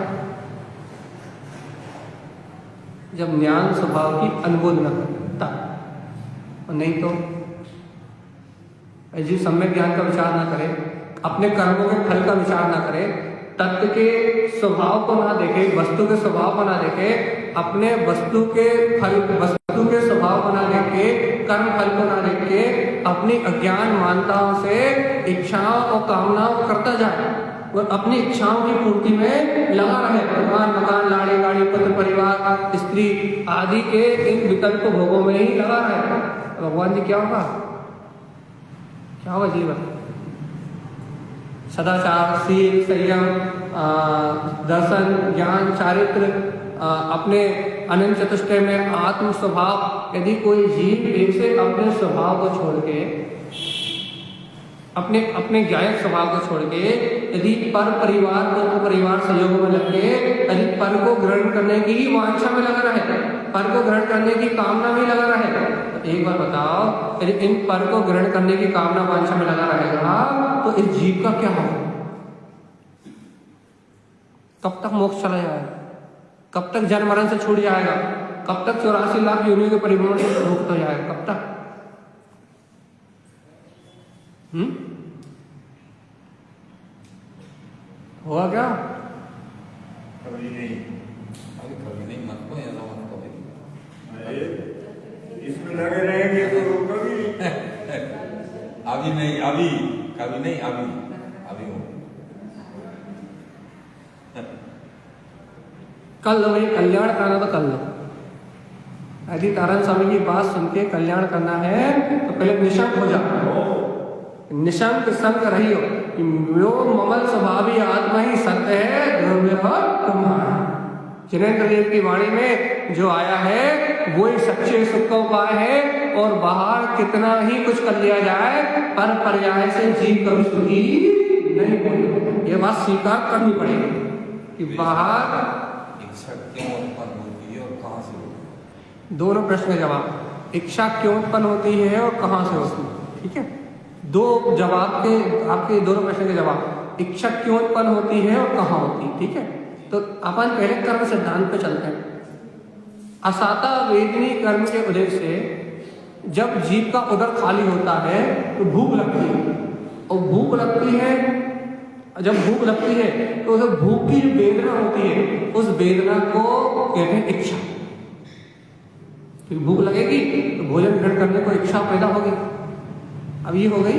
जब ज्ञान स्वभाव की अनुमोदना करता, और नहीं तो जीव सम्यक ज्ञान का विचार ना करे, अपने कर्मों के फल का विचार ना करे, तत्व के स्वभाव को ना देखे, वस्तु के स्वभाव को ना देखे, अपने वस्तु के स्वभाव को ना देखे, कर्म फल को ना देखे, अपनी अज्ञान मान्यताओं से इच्छाओं और कामनाओं को करता जाए और अपनी इच्छाओं की पूर्ति में लगा रहे, मकान, लाड़ी गाड़ी, पुत्र परिवार, स्त्री आदि के इन विकल्प भोगों में ही लगा रहे, भगवान जी क्या होगा? क्या होगा जीवन? सदाचार, शील, संयम, दर्शन, ज्ञान, चारित्र, अपने अनंत चतुष्टय में आत्म स्वभाव, यदि कोई जीव ऐसे अपने स्वभाव को छोड़ के, अपने ज्ञायक स्वभाव को छोड़ के यदि पर परिवार को परिवार सहयोग में लग के यदि पर को ग्रहण करने की ही वांछा में लगा रहे, पर को ग्रहण करने की कामना में लगा रहे, तो एक बार बताओ, यदि इन पर को ग्रहण करने की कामना वांछा में लगा रहेगा तो इस जीव का क्या होगा? कब तक मोक्ष चला जाएगा? कब तक जन्म मरण से छूट जाएगा? कब तक 84 लाख योनियों के परिभ्रमण से मुक्त हो जाएगा? कब तक? हुआ क्या? कभी नहीं, अरे कभी नहीं, मत को ऐसा मत कभी, इसमें लगे रहेंगे तो कभी अभी नहीं, अभी कभी नहीं, अभी हो। कल लो, ये कल्याण करना तो कल लो। यदि तारण स्वामी की बात सुन के कल्याण करना है तो पहले निशंक हो जाओ, निशंक संग रही हो, यो ममल स्वभावी आत्मा ही सत्य है, द्रव्य तुम्हारा। जिनेन्द्र देव की वाणी में जो आया है वो ही सच्चे सुख का उपाय है, और बाहर कितना ही कुछ कर लिया जाए पर पर्याय से जीव कभी सुखी नहीं होगी। ये बात स्वीकार करनी पड़ेगी कि बाहर इच्छा क्यों उत्पन्न होती है और कहाँ से होती है? दोनों प्रश्न का जवाब, इच्छा क्यों उत्पन्न होती है और कहाँ से होती है, ठीक है? दो जवाब के, आपके दोनों प्रश्न के जवाब, इच्छा क्यों उत्पन्न होती है और कहाँ होती है, ठीक है? तो अपन पहले कर्म सिद्धांत पे चलते हैं। असाता वेदनी कर्म के उदय से जब जीव का उदर खाली होता है तो भूख लगती है, और भूख लगती है, जब भूख लगती है तो उस भूख की जो वेदना होती है उस वेदना को कहते हैं इच्छा। क्योंकि भूख लगेगी तो भोजन ग्रहण करने को इच्छा पैदा होगी। अब ये हो गई,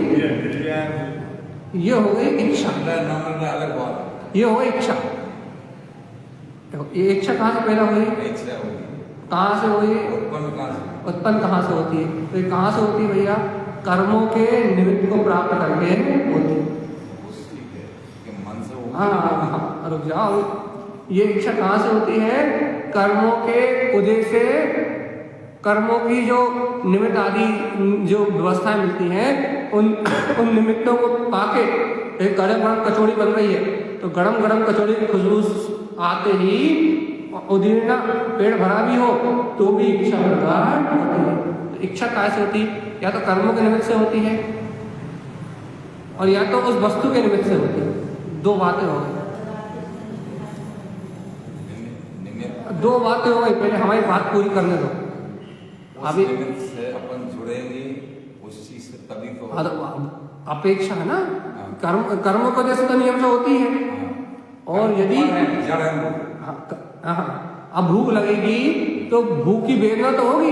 ये हो गई इच्छा, अलग बात, ये हो गई इच्छा। ये इच्छा कहाँ से पैदा हुई? इच्छा होगी, कहाँ से हुई? उत्पन्न कहाँ से? उत्पन्न कहाँ से होती है? तो ये कहाँ से होती है भैया? कर्मों के निमित्त को प्राप्त करके होती है। मन से होगी। हाँ, रुक जाओ, ये इच्छा कहाँ से होती है? कर्मों के उदय से, कर्मों की जो निमित्त आदि जो व्यवस्थाएं मिलती हैं उन निमित्तों को पाके एक गरम गरम कचौड़ी बन रही है, तो गरम गरम कचौड़ी की खुशबू आते ही उदीर्णा पेट भरा भी हो तो भी इच्छा प्रकट होती है। तो इच्छा कैसे होती? या तो कर्मों के निमित्त से होती है और या तो उस वस्तु के निमित्त से होती है। दो बातें हो गई, दो बातें हो गई। पहले हमारी बात पूरी करने दो। अभी से अपन जुड़ेंगे उस चीज से तभी तो अपेक्षा है ना, कर्म को जैसे तो नियम से होती है। और यदि अब भूख लगेगी तो भूख की वेदना तो होगी।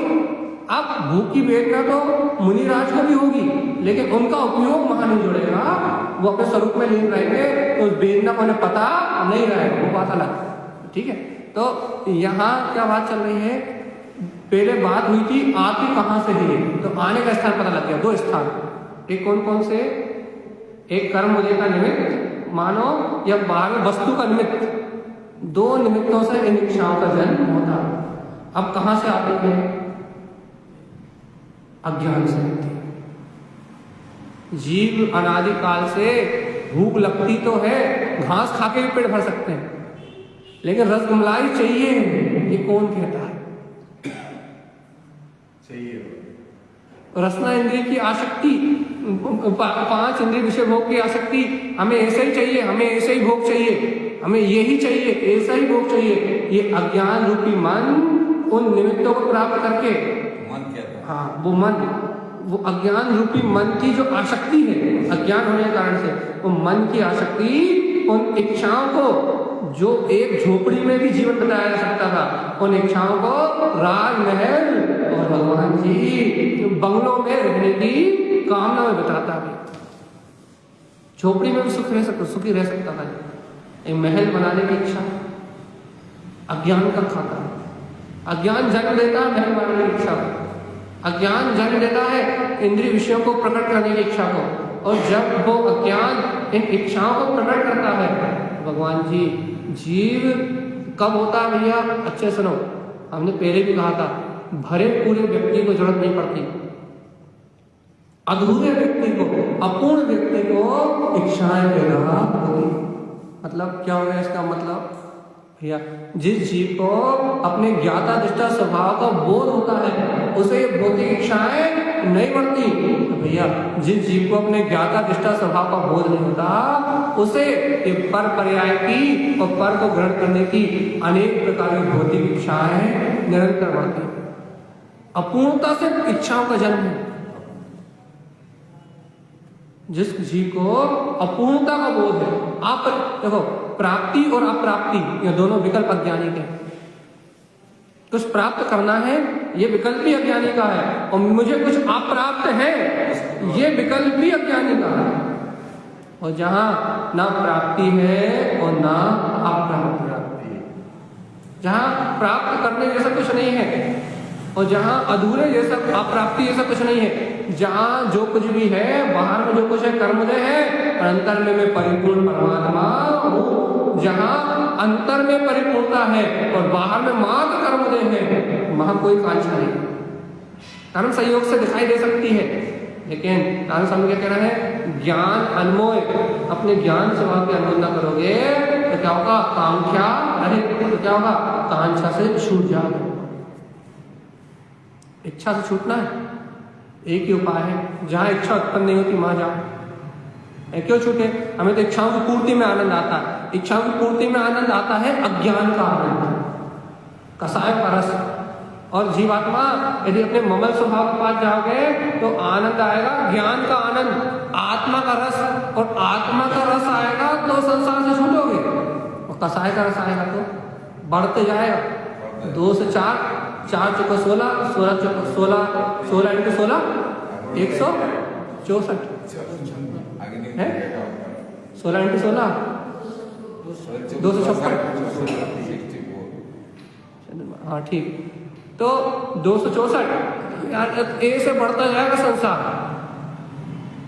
अब भूख की वेदना तो मुनिराज को भी होगी, लेकिन उनका उपयोग वहां नहीं जुड़ेगा, वो अपने स्वरूप में लीन रहेंगे, तो उस वेदना को उन्हें पता नहीं रहेगा, वो बात अलग। ठीक है, तो यहाँ क्या बात चल रही है? पहले बात हुई थी आती कहाँ से है, तो आने का स्थान पता लग गया। दो स्थान, एक कौन कौन से? एक कर्म उदय का निमित्त मानो या बाहर में वस्तु का निमित्त, दो निमित्तों से इन इच्छाओं का जन्म होता है। अब कहां से आती है? अज्ञान से होती है। जीव अनादि काल से भूख लगती तो है, घास खा के भी पेट भर सकते हैं, लेकिन रसमलाई चाहिए, ये कौन कहता है? चाहिए रसना इंद्रिय की आसक्ति, पांच इंद्रिय विषय भोग की आसक्ति, हमें ऐसा ही चाहिए, हमें ऐसे ही भोग चाहिए, हमें यही चाहिए, ऐसा ही भोग चाहिए। ये अज्ञान रूपी मन उन निमित्तों को प्राप्त करके, मन कहता है, हाँ वो मन, वो अज्ञान रूपी मन की जो आसक्ति है, अज्ञान होने के कारण से वो मन की आसक्ति उन इच्छाओं को, जो एक झोपड़ी में भी जीवन बताया जा सकता था, उन इच्छाओं को राजमहल और भगवान जी बंगलों में रहने की कामना में बताता है। झोपड़ी में भी सुखी रह सकता था। एक महल बनाने की इच्छा अज्ञान का खाता है। अज्ञान जन्म देता है महल बनाने की इच्छा को, अज्ञान जन्म देता है इंद्रिय विषयों को प्रकट करने की इच्छा को, और जब वो अज्ञान इन इच्छाओं को प्रकट करता है, भगवान जी, जीव कब होता है भैया? अच्छे सुनो, हमने पहले भी कहा था, भरे पूरे व्यक्ति को जरूरत नहीं पड़ती, अधूरे व्यक्ति को, अपूर्ण व्यक्ति को इच्छाएं पैदा होती। मतलब क्या हो गया इसका मतलब? भैया जिस जीव को अपने ज्ञाता दृष्टा स्वभाव का बोध होता है, उसे भौतिक इच्छाएं नहीं बढ़ती। तो भैया जिस जीव को अपने ज्ञाता दृष्टा स्वभाव का बोध नहीं होता, उसे ये पर पर्याय की और पर को ग्रहण करने की अनेक प्रकार की भौतिक इच्छाएं निरंतर बढ़ती। अपूर्णता से इच्छाओं का जन्म है। जिस जीव को अपूर्णता का बोध है, आप देखो प्राप्ति और अप्राप्ति ये दोनों विकल्प अज्ञानी के। कुछ प्राप्त करना है ये विकल्प भी अज्ञानी का है, और मुझे कुछ अप्राप्त है ये विकल्प भी अज्ञानी का है। और जहां ना प्राप्ति है और ना अप्राप्ति, जहां प्राप्त करने जैसा कुछ नहीं है और जहां अधूरे जैसा अप्राप्ति जैसा कुछ नहीं है, जहां जो कुछ भी है बाहर में जो कुछ है कर्मोदय है, और अंतर में मैं परिपूर्ण परमात्मा हूँ। जहां अंतर में परिपूर्णता है और बाहर में मात्र कर्मोदय है, वहां कोई कांक्षा नहीं। कर्म संयोग से दिखाई दे सकती है, लेकिन नारायण स्वामी क्या कह रहे हैं? ज्ञान अनमोय, अपने ज्ञान स्वभाव की अनुभव न करोगे तो क्या होगा? कांक्षा रहित, तो क्या होगा? कांक्षा से छूट जाओगे। इच्छा से छूटना है, एक ही उपाय है, जहां इच्छा उत्पन्न नहीं होती वहां जाओ। क्यों छूटे? हमें तो इच्छाओं की पूर्ति में आनंद आता है। इच्छाओं की पूर्ति में आनंद आता है अज्ञान का आनंद, कसाय का रस। और जीवात्मा यदि अपने ममल स्वभाव के पास जाओगे तो आनंद आएगा, ज्ञान का आनंद, आत्मा का रस, और आत्मा का रस आएगा तो संसार से छूटोगे, और कसाय का रस आएगा तो बढ़ते जाएगा। 2 से 4, 4 चौका 16, 16 चौका 16, 16 इंटू 16 164 है, 16 इंटू 16 256। हाँ ठीक, तो 264 यार, ए से बढ़ता जाएगा संसार।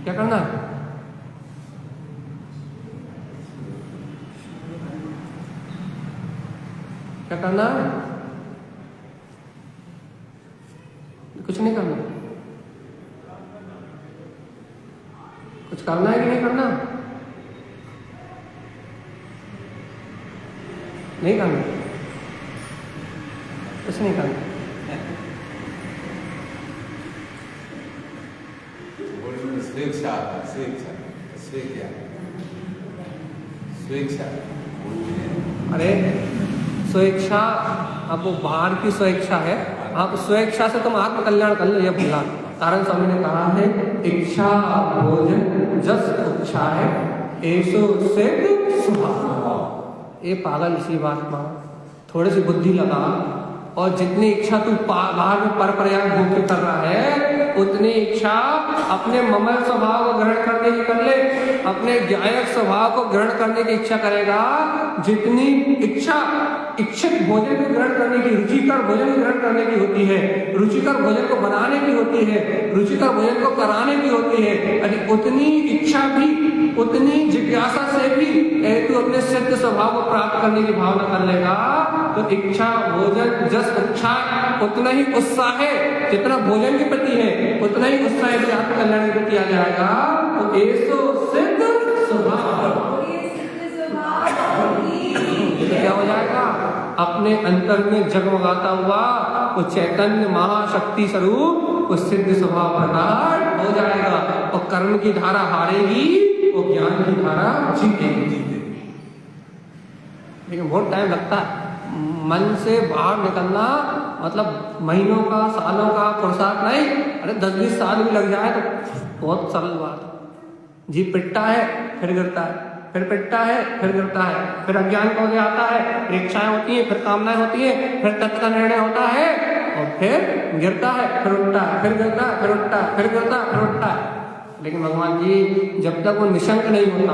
क्या करना है? क्या करना है? कुछ नहीं करना। कुछ करना है कि नहीं करना? नहीं करना, कुछ नहीं करना। स्वेच्छा आता है, स्वेच्छा, स्वे क्या स्वेच्छा। अरे स्वेच्छा, अब वो बाहर की स्वेच्छा है, आप स्वेच्छा से तुम आत्म कल्याण कर लो, ये भूला। कारण स्वामी ने कहा है इच्छा भोजन जस इच्छा है ऐसो सिद्ध स्वभाव। ये पागल इसी बात में थोड़ी सी बुद्धि लगा, और जितनी इच्छा तू बाहर में पर पर्याप्त भोग कर रहा है, उतनी इच्छा अपने ममल स्वभाव को ग्रहण करने की कर ले, अपने ज्ञायक स्वभाव को ग्रहण करने की इच्छा करेगा। जितनी इच्छा इच्छित भोजन को ग्रहण करने की, रुचिकर भोजन को ग्रहण करने की होती है, रुचिकर भोजन को बनाने की होती है, रुचिकर भोजन को कराने की होती है, यदि उतनी इच्छा भी, उतनी जिज्ञासा से भी तू अपने सिद्ध स्वभाव को प्राप्त करने की भावना कर लेगा, तो इच्छा भोजन जस इच्छा, उतना ही उत्साह है जितना भोजन के प्रति है, उतना ही उत्साह भी आत्म कल्याण के प्रति आ जाएगा। तो ऐसो सिद्ध स्वभाव, क्या हो जाएगा? अपने अंतर में जगमगाता हुआ वो चैतन्य महाशक्ति स्वरूप, वो सिद्ध स्वभाव प्रकट हो जाएगा, और कर्म की धारा हारेगी, वो ज्ञान की धारा जीतेगी। लेकिन बहुत टाइम लगता है मन से बाहर निकलना, मतलब महीनों का, सालों का पुरुषार्थ नहीं। अरे 10-20 साल भी लग जाए तो बहुत सरल बात है। जी पिटता है फिर गिरता है, फिर पिटता है फिर गिरता है, फिर अज्ञान का उदय आता है, फिर इच्छाएं होती हैं, फिर कामनाएं होती हैं, फिर तत्व का निर्णय होता है, और फिर गिरता है फिर उठता है, फिर गिरता है फिर उठता है, फिर गिरता है फिर उठता है। लेकिन भगवान जी जब तक वो निशंक नहीं होता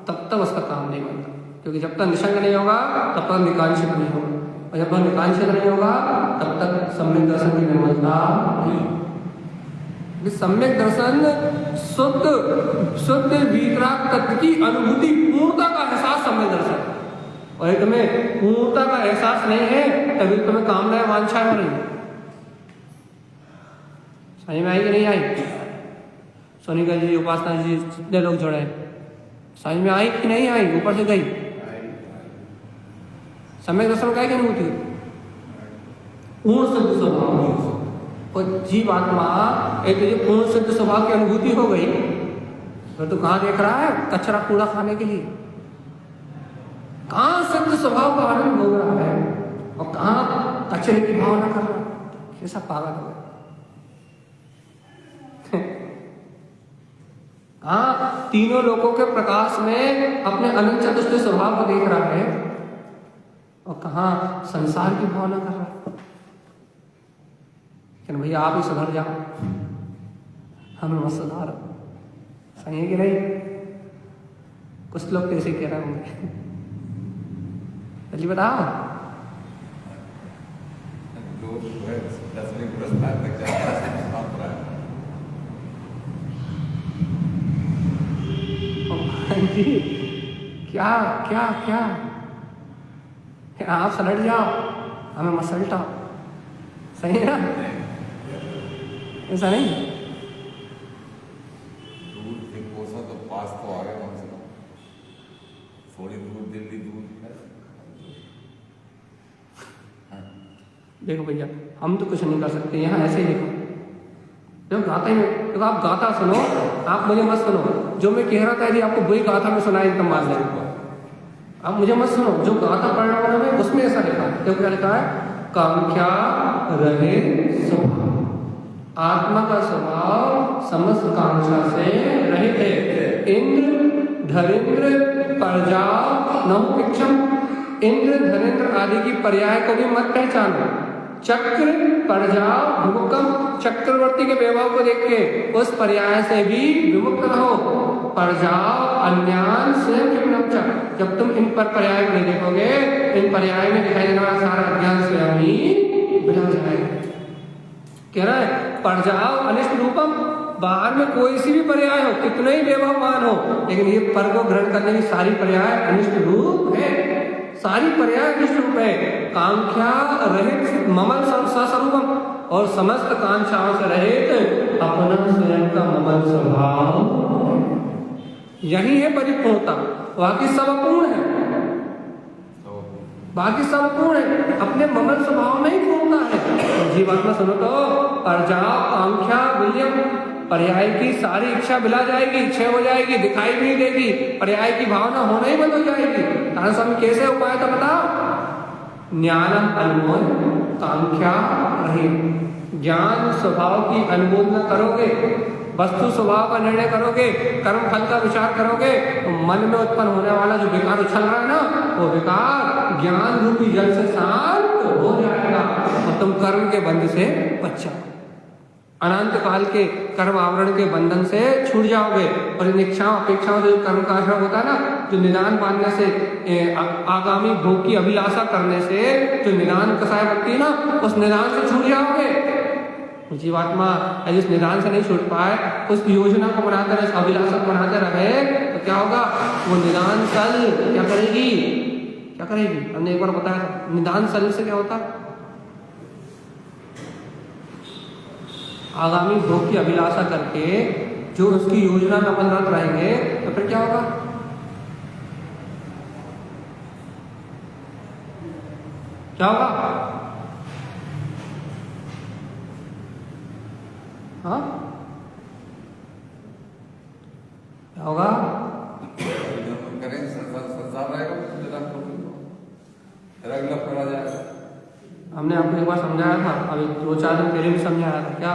तब तक उसका काम नहीं बनता, क्योंकि जब तक निशंक नहीं होगा तब तक निकांक्षित नहीं होगा, और जब तक निकांक्षित नहीं होगा तब तक सम्यक दर्शन की निर्मलता नहीं। सम्यक दर्शन शुद्ध वीतराग तत्व की अनुभूति, पूर्णता का एहसास सम्यक दर्शन। और तुम्हें पूर्णता का एहसास नहीं है तभी तुम्हें कामनाएं वांछाएं हो रही है। समझ में आई कि नहीं आई? सोनिका जी, उपासना जी, कितने लोग जुड़े हैं? समझ में आई कि नहीं आई? ऊपर से गई सम्यक दर्शन का क्या अनुभूति? पूर्ण सिद्ध स्वभाव, और जीव आत्मा एक तुझे पूर्ण सिद्ध स्वभाव की अनुभूति हो गई, तो तू कहाँ देख रहा है कचरा कूड़ा खाने के लिए? कहाँ सिद्ध स्वभाव का आनंद भोग रहा है, और कहाँ कचरे की भावना कर रहा है? ये सब पागल हो गए। हाँ, तीनों लोगों के प्रकाश में अपने अनंत चतुष्ट स्वभाव को देख रहा है, और कहाँ संसार की भावना कर रहा है। लेकिन भैया आप ही सुधर जाओ, हमें मत सुधारो। सही है कि नहीं? कुछ लोग कैसे कह रहे होंगे, जल्दी बताओ। लोग 10वें पुरस्कार तक जाते हैं। जी क्या क्या क्या आप सलट जाओ, हमें मत सलटाओ। सही है ना? ऐसा नहीं? दूर से कोसा तो पास तो आ गए कम से कम, थोड़ी दूर दिल्ली दूर। देखो भैया, हम तो कुछ नहीं कर सकते, यहाँ ऐसे ही देखो, जब गाता ही देखो, आप गाता सुनो, आप मुझे मत सुनो। जो मैं कह रहा था यदि आपको वही गाथा में सुनाई तो मान लेंगे, आप मुझे मत सुनो। जो गाथा पढ़ रहा हूँ मैं उसमें ऐसा लिखा है। देखो क्या लिखा है? कांक्षा रहे स्वभाव, आत्मा का स्वभाव समस्त कांक्षा से रहित है। इंद्र धरेंद्र प्रजा नहुपिक्षम, इंद्र धरेंद्र आदि की पर्याय को भी मत पहचानो। चक्र प्रजा विमुक्तम, चक्रवर्ती के वैभव को देख के उस पर्याय से भी विमुक्त रहो। प्रजा अन्यान स्वयं किम, जब तुम इन पर पर्याय को नहीं देखोगे, इन पर्याय में दिखाई देने वाला सारा अज्ञान स्वयं ही मिटा जाएगा। कह रहा है प्रजा अनिष्ट रूपम, बाहर में कोई सी भी पर्याय हो, कितना ही वैभवमान हो, लेकिन ये पर को ग्रहण करने की सारी पर्याय अनिष्ट रूप है, सारी पर्याय अनिष्ट रूप है। कांक्षा रहित ममल स्वस्वरूपम, और समस्त कांक्षाओं से रहित अपना स्वयं का ममल स्वभाव, यही है परिपूर्णता। बाकी सब अपूर्ण है। बाकी सब पूर्ण है, अपने ममल स्वभाव में ही पूर्णता है। जीवात्मा सुनो तो, अर्जा आंख्या विलियम, पर्याय की सारी इच्छा बिला जाएगी, क्षय हो जाएगी, दिखाई भी नहीं देगी, पर्याय की भावना होना ही बंद हो जाएगी। कारण स्वामी कैसे उपाय था बताओ? ज्ञानम अनमोल कांख्या रहित, ज्ञान स्वभाव की अनुमोदना करोगे, वस्तु स्वभाव का निर्णय करोगे, कर्म फल का विचार करोगे, तो मन में उत्पन्न होने वाला जो विकार उछल रहा है ना, वो विकार ज्ञान रूपी जल से शांत हो जाएगा और तुम कर्म के बंध से बच जाओ, अनंत काल के कर्म आवरण के बंधन से छूट जाओगे। और इन इच्छाओं अपेक्षाओं से जो कर्म का आश्रय होता है ना, जो निदान बांधने से, आगामी भोग की अभिलाषा करने से जो निदान कसाय बनती है ना, उस निदान से छूट जाओगे। जीवात्मा जिस निदान से नहीं छूट पाए, उस योजना को बनाते रहे, अभिलाषा को बनाते रहे, तो क्या होगा? वो निदान सल क्या करेगी? क्या करेगी? हमने एक बार बताया था, निदान सल से क्या होता? आगामी भोग की अभिलाषा करके जो उसकी योजना में अपन रत रहेंगे, तो फिर क्या होगा? क्या होगा? हाँ, क्या होगा? करेंगे संसार रहेगा, अगला पड़ा जाएगा। हमने आपको एक बार समझाया था, अभी 2-4 दिन पहले भी समझाया था। क्या?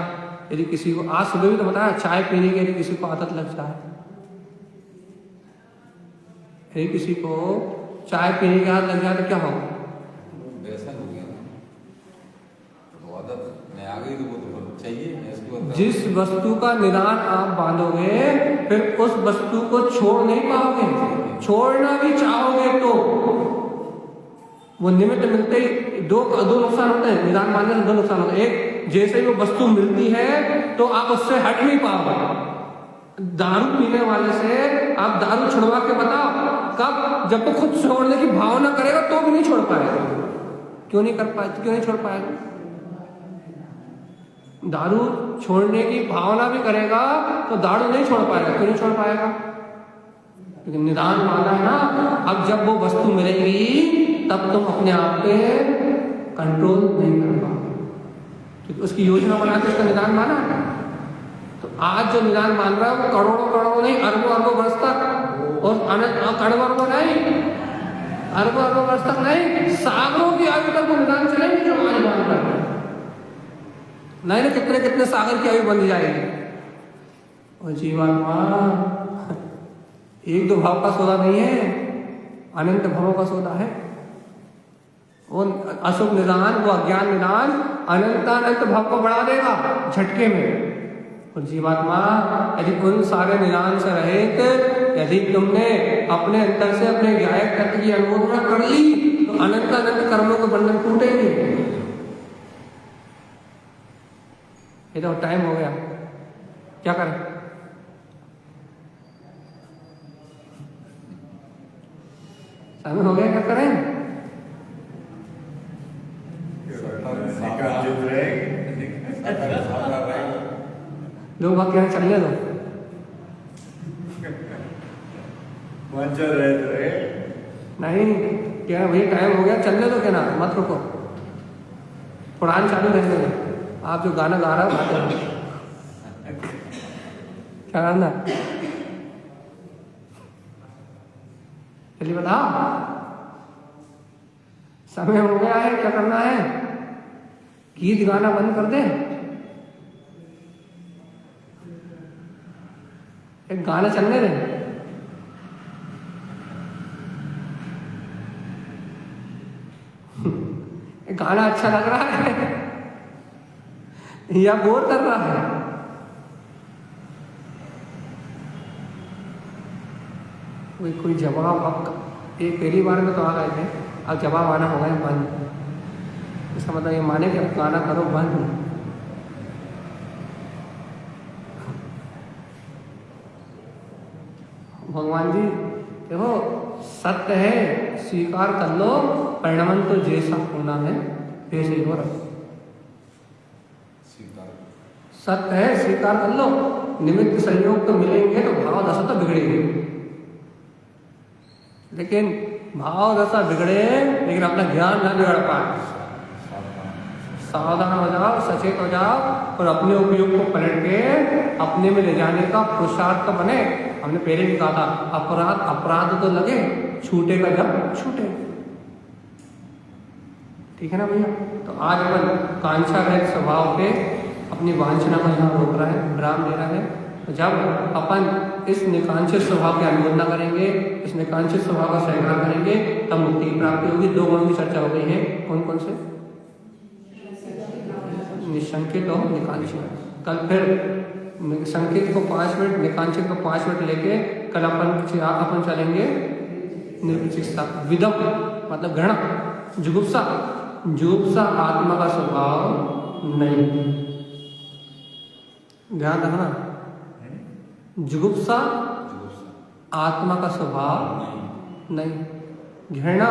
यदि किसी को, आज सुबह भी तो बताया, चाय पीने की यदि किसी को आदत लग जाए, यदि किसी को चाय पीने की आदत लग जाए तो क्या होगा? व्यसन हो गया ना, तो आदत में आ गई तो वो तो चाहिए। जिस वस्तु का निदान आप बांधोगे, फिर उस वस्तु को छोड़ नहीं पाओगे, छोड़ना भी चाहोगे तो वो निमित्त मिलते ही दो नुकसान होते हैं। निदान बांधने से 2 नुकसान होते हैं। एक, जैसे ही वो वस्तु मिलती है तो आप उससे हट नहीं पाओगे। दारू पीने वाले से आप दारू छुड़वा के बताओ, कब? जब वो खुद छोड़ने की भावना करेगा तो भी नहीं छोड़ पाएगा। क्यों नहीं कर पाए? क्यों नहीं छोड़ पाएगा? दारू छोड़ने की भावना भी करेगा तो दारू नहीं छोड़ पाएगा। क्यों नहीं छोड़ पाएगा? क्योंकि निदान माना है ना। अब जब वो वस्तु मिलेगी तब तुम अपने आप पे कंट्रोल नहीं कर पाओगे, क्योंकि उसकी योजना बना के उसका निदान माना है। तो आज जो निदान मान रहा है वो करोड़ों नहीं, अरबों वर्ष तक, और करोड़ों नहीं, अरबों वर्ष तक नहीं, सागरों की आयु तक वो निदान चलेंगे जो आज मान रहा है। नहीं ना, कितने सागर की आयु बन जाएगी। और जीवात्मा 1-2 भाव का सौदा नहीं है, अनंत भावों का सौदा है। वो अशुभ निदान, वो अज्ञान निदान अनंत भाव को बढ़ा देगा झटके में। और जीवात्मा यदि उन सारे निदान से रहित यदि तुमने अपने अंतर से अपने गायक तत्व की अनुमोदना कर ली, तो अनंत कर्मों के बंधन टूटेंगे। ये तो टाइम हो गया, क्या करें? समय हो गया, क्या करें? लोग बात कहना चलने दो, नहीं क्या वही टाइम हो गया, चलने दो, क्या ना, मत रुको, पुराण चालू रहने दो। आप जो गाना गा रहे हो क्या करना? चलिए बताओ, समय हो गया है, क्या करना है? गीत गाना बंद कर दे, एक गाना चलने दे। गाना अच्छा लग रहा है या बोर कर रहा है? कोई जवाब अब एक पहली बार में तो आ गए थे, अब जवाब आना होगा बंद। इसका मतलब ये माने कि अब गाना करो बंद। भगवान जी देखो, सत्य है, स्वीकार कर लो, परिणाम तो जैसा होना है वैसे ही हो रहा। सत्य है, स्वीकार कर लो, निमित्त संयोग तो मिलेंगे तो भाव दशा तो बिगड़ेगी, लेकिन भाव दशा बिगड़े लेकिन अपना ज्ञान न बिगड़ पाए। सावधान हो जाओ, सचेत हो जाओ और अपने उपयोग को पलट के अपने में ले जाने का पुरुषार्थ तो बने। हमने पहले भी कहा था अपराध तो लगे, छूटेगा जब छूटे। ठीक है ना भैया। तो आज अपन कांक्षा रहित स्वभाव पे अपनी वांछना को यहाँ रोक रहा है, विराम दे रहा है। तो जब अपन इस निकांक्षित स्वभाव की अनुमोदना करेंगे, इस निकांक्षित स्वभाव का स्वीकार करेंगे, तब मुक्ति की प्राप्ति होगी। 2 गुणों की चर्चा हो गई है, कौन कौन से? निशंकित और निकांक्षित। कल फिर संकित को 5 मिनट, निकांक्षित को 5 मिनट लेके कल अपन चलेंगे निर्विचिकित्सा। विदम मतलब घृणा, जुगुप्सा। जुगुप्सा आत्मा का स्वभाव नहीं, ध्यान रखना। जुगुप्सा आत्मा का स्वभाव नहीं, घृणा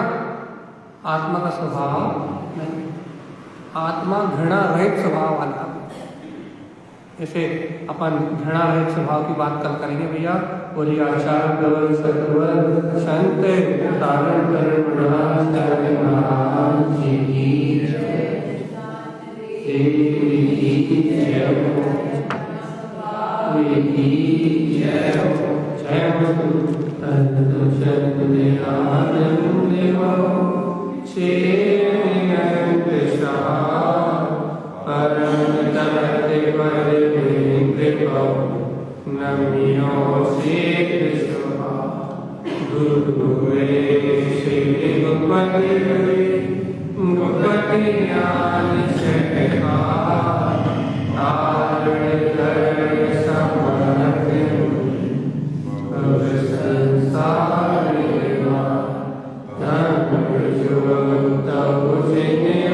आत्मा का स्वभाव नहीं। आत्मा घृणा रहित स्वभाव वाला। ऐसे अपन घृणा रहित स्वभाव की बात कल करेंगे भैया। बोलिए आचार्य प्रवर सतवर संत तारण करण महाराज जी की जय हो, जय हो, जय हो। नमियो श्री कृष्ण गुरुवे श्री गुरुपति गुरुपति ज्ञान शेखा तारण करण समर्थ संसार धर्म जो तब जिन्हें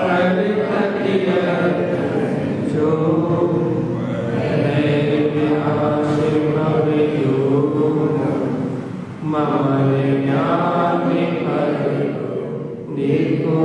अधिपति जो देखो